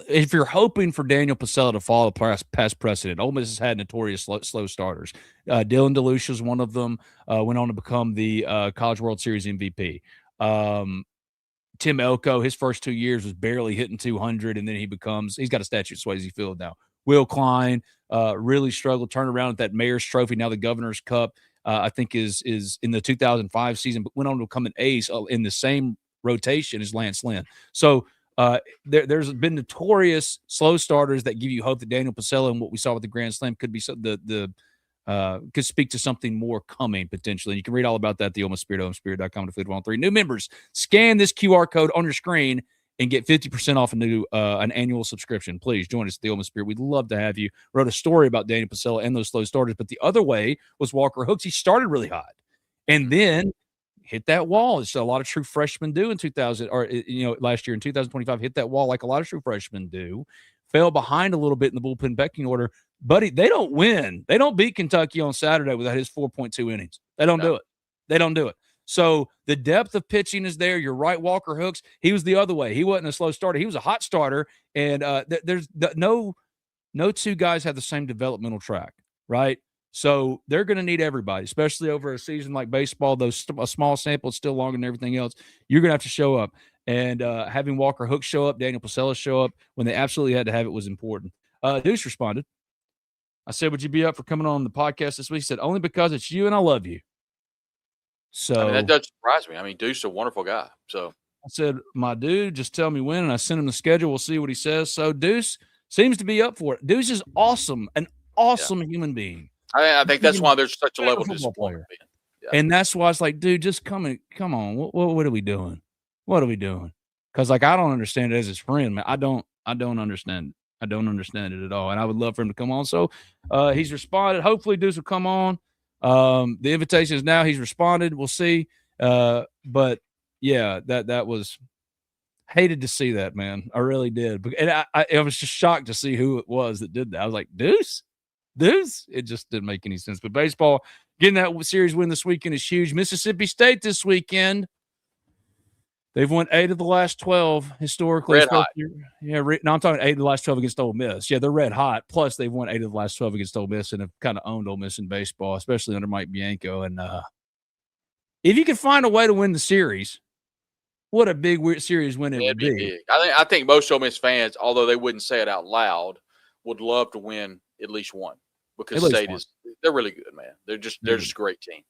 if you're hoping for Daniel Pasella to follow past precedent, Ole Miss has had notorious slow starters. Dylan DeLucia was one of them, went on to become the College World Series MVP. Tim Elko, his first 2 years was barely hitting 200, and then he's got a statue at Swayze Field now. Will Klein really struggled, turned around at that Mayor's Trophy, now the Governor's Cup, I think is in the 2005 season, but went on to become an ace in the same rotation as Lance Lynn. So there's been notorious slow starters that give you hope that Daniel Pasella and what we saw with the Grand Slam could be could speak to something more coming potentially. And you can read all about that at the Ole Miss Spirit, OleMissSpirit.com to Food 103. New members, scan this QR code on your screen and get 50% off an annual subscription. Please join us at the Ole Miss Spirit. We'd love to have you. Wrote a story about Daniel Pasella and those slow starters, but the other way was Walker Hooks. He started really hot and then hit that wall. It's a lot of true freshmen do in last year in 2025, hit that wall like a lot of true freshmen do. Fell behind a little bit in the bullpen pecking order. Buddy, they don't win. They don't beat Kentucky on Saturday without his 4.2 innings. They don't do it. They don't do it. So the depth of pitching is there. You're right, Walker Hooks. He was the other way. He wasn't a slow starter. He was a hot starter. And there's no two guys have the same developmental track, right? So they're going to need everybody, especially over a season like baseball, though a small sample is still longer than everything else. You're going to have to show up. And having Walker Hooks show up, Daniel Pasella show up when they absolutely had to have it was important. Deuce responded. I said, would you be up for coming on the podcast this week? He said, only because it's you and I love you. So I mean, that does surprise me. I mean, Deuce is a wonderful guy. So I said, my dude, just tell me when, and I sent him the schedule. We'll see what he says. So Deuce seems to be up for it. Deuce is awesome, an awesome human being. I think that's why there's such a level of football disappointment. player. Yeah. And that's why it's like, dude, just come on. What are we doing? What are we doing? Because like I don't understand it as his friend, man. I don't understand it. I don't understand it at all. And I would love for him to come on. So he's responded. Hopefully Deuce will come on. The invitation is now. He's responded. We'll see. But yeah, that was hated to see that, man. I really did. And I was just shocked to see who it was that did that. I was like, Deuce? It just didn't make any sense. But baseball, getting that series win this weekend is huge. Mississippi State this weekend. They've won 8 of the last 12 historically. Red hot. Yeah, no, I'm talking 8 of the last 12 against Ole Miss. Yeah, they're red hot. Plus, they've won 8 of the last 12 against Ole Miss and have kind of owned Ole Miss in baseball, especially under Mike Bianco. And if you can find a way to win the series, what a big series win it would be. Big. I think most Ole Miss fans, although they wouldn't say it out loud, would love to win at least one because State they're really good, man. They're just a great team.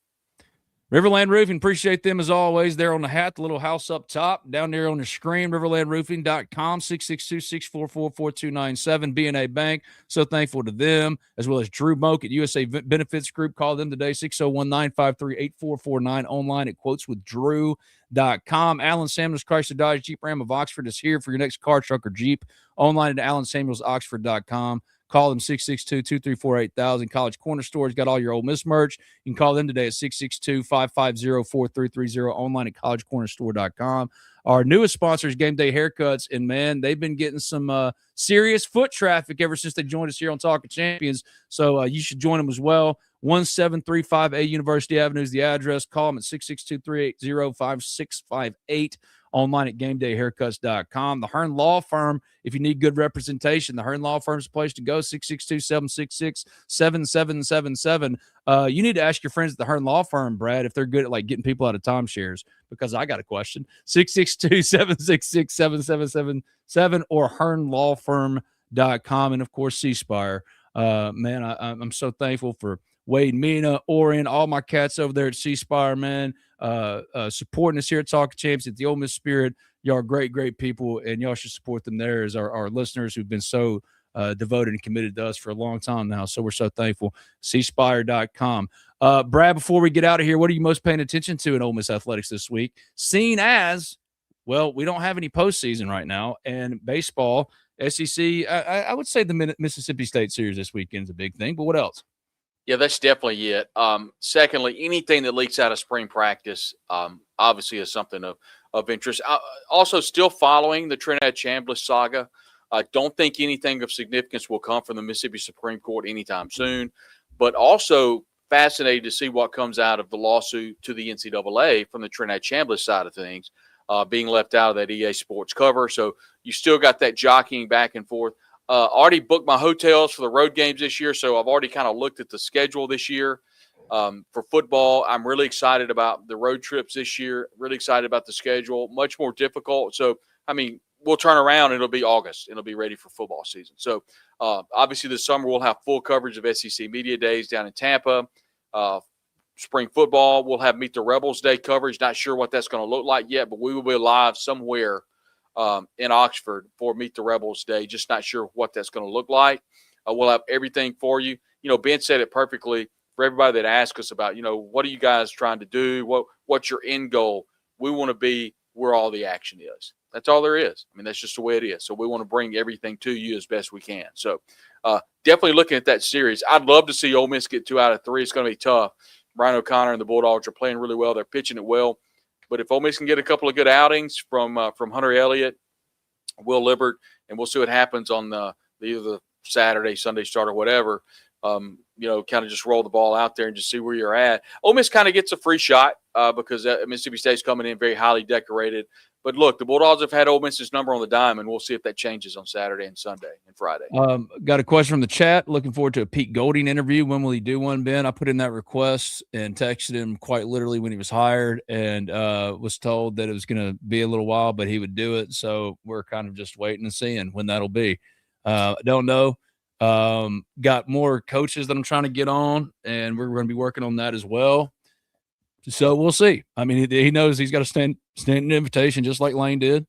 Riverland Roofing, appreciate them as always. They're on the hat, the little house up top, down there on the screen, riverlandroofing.com, 662-644-4297, B&A Bank. So thankful to them, as well as Drew Moak at USA Benefits Group. Call them today, 601-953-8449, online at quoteswithdrew.com. Alan Samuels, Chrysler Dodge Jeep Ram of Oxford is here for your next car, truck, or Jeep. Online at alansamuelsoxford.com. Call them 662-234-8000. College Corner Store's got all your Ole Miss merch. You can call them today at 662-550-4330, online at collegecornerstore.com. Our newest sponsor is Game Day Haircuts, and, man, they've been getting some serious foot traffic ever since they joined us here on Talking Champions, so you should join them as well. 1735A University Avenue is the address. Call them at 662-380-5658. Online at GameDayHaircuts.com. The Hearn Law Firm, if you need good representation, the Hearn Law Firm is the place to go, 662-766-7777. You need to ask your friends at the Hearn Law Firm, Brad, if they're good at, like, getting people out of timeshares, because I got a question. 662-766-7777 or HearnLawFirm.com. And, of course, C-Spire. Man, I'm so thankful for Wade, Mina, Orion, all my cats over there at C-Spire, man, supporting us here at Talking Champs at the Ole Miss Spirit. Y'all are great, great people, and y'all should support them there as our listeners who've been so devoted and committed to us for a long time now. So we're so thankful. cspire.com. Brad, before we get out of here, what are you most paying attention to in Ole Miss athletics this week? Seeing as, well, we don't have any postseason right now, and baseball, SEC, I would say the Mississippi State series this weekend is a big thing, but what else? Yeah, that's definitely it. Secondly, anything that leaks out of spring practice obviously is something of interest. Also, still following the Trinidad Chambliss saga. I don't think anything of significance will come from the Mississippi Supreme Court anytime soon, but also fascinated to see what comes out of the lawsuit to the NCAA from the Trinidad Chambliss side of things, being left out of that EA Sports cover. So you still got that jockeying back and forth. Already booked my hotels for the road games this year, so I've already kind of looked at the schedule this year for football. I'm really excited about the road trips this year, really excited about the schedule, much more difficult. So, I mean, we'll turn around and it'll be August. It'll be ready for football season. So, obviously this summer we'll have full coverage of SEC Media Days down in Tampa. Spring football, we'll have Meet the Rebels Day coverage. Not sure what that's going to look like yet, but we will be live somewhere in Oxford for Meet the Rebels Day. Just not sure what that's going to look like. We'll have everything for you. You know, Ben said it perfectly for everybody that asked us about, you know, what are you guys trying to do? What's your end goal? We want to be where all the action is. That's all there is. I mean, that's just the way it is. So we want to bring everything to you as best we can. So definitely looking at that series. I'd love to see Ole Miss get 2 out of 3. It's going to be tough. Brian O'Connor and the Bulldogs are playing really well. They're pitching it well. But if Ole Miss can get a couple of good outings from Hunter Elliott, Will Libbert, and we'll see what happens on either the Saturday, Sunday start or whatever, you know, kind of just roll the ball out there and just see where you're at. Ole Miss kind of gets a free shot because Mississippi State's coming in very highly decorated. But look, the Bulldogs have had Ole Miss's number on the dime, and we'll see if that changes on Saturday and Sunday and Friday. Got a question from the chat. Looking forward to a Pete Golding interview. When will he do one, Ben? I put in that request and texted him quite literally when he was hired, and was told that it was going to be a little while, but he would do it. So we're kind of just waiting and seeing when that'll be. Don't know. Got more coaches that I'm trying to get on, and we're going to be working on that as well. So we'll see. I mean, he knows he's got to stand an invitation just like Lane did.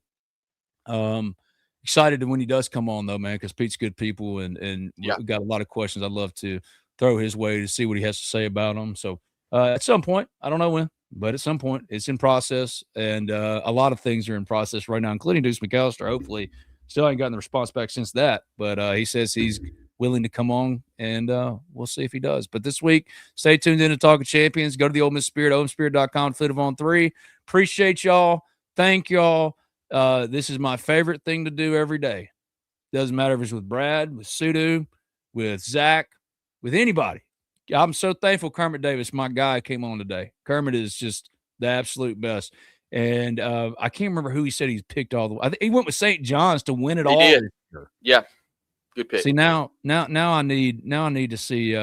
Excited when he does come on though, man, because Pete's good people and we've got a lot of questions I'd love to throw his way to see what he has to say about them. So at some point, I don't know when, but at some point it's in process, and a lot of things are in process right now, including Deuce McAllister. Hopefully, still ain't gotten the response back since that, but he says he's willing to come on, and we'll see if he does. But this week, stay tuned in to Talking Champions. Go to the Ole Miss Spirit, OleMissSpirit.com, Fleet of On 3. Appreciate y'all. Thank y'all. This is my favorite thing to do every day. Doesn't matter if it's with Brad, with Sudu, with Zach, with anybody. I'm so thankful Kermit Davis, my guy, came on today. Kermit is just the absolute best. And I can't remember who he said he's picked all the way. I think he went with St. John's to win it all. Did. Yeah. Good pick. See, now I need to see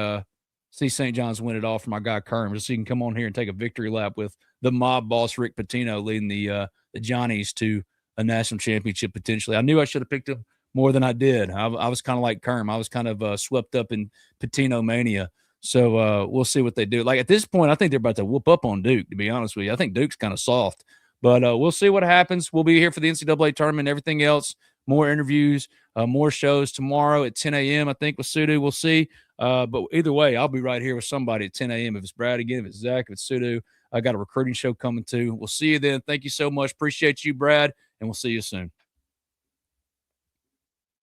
St. John's win it all for my guy Kermit, so he can come on here and take a victory lap with the mob boss Rick Pitino leading the Johnnies to a national championship potentially. I knew I should have picked him more than I did. I was kind of like Kerm. I was kind of swept up in Pitino mania. So we'll see what they do. Like at this point, I think they're about to whoop up on Duke, to be honest with you. I think Duke's kind of soft. But we'll see what happens. We'll be here for the NCAA tournament and everything else. More interviews, more shows tomorrow at 10 a.m., I think, with Sudu. We'll see. But either way, I'll be right here with somebody at 10 a.m. If it's Brad again, if it's Zach, if it's Sudu. I got a recruiting show coming too. We'll see you then. Thank you so much. Appreciate you, Brad, and we'll see you soon.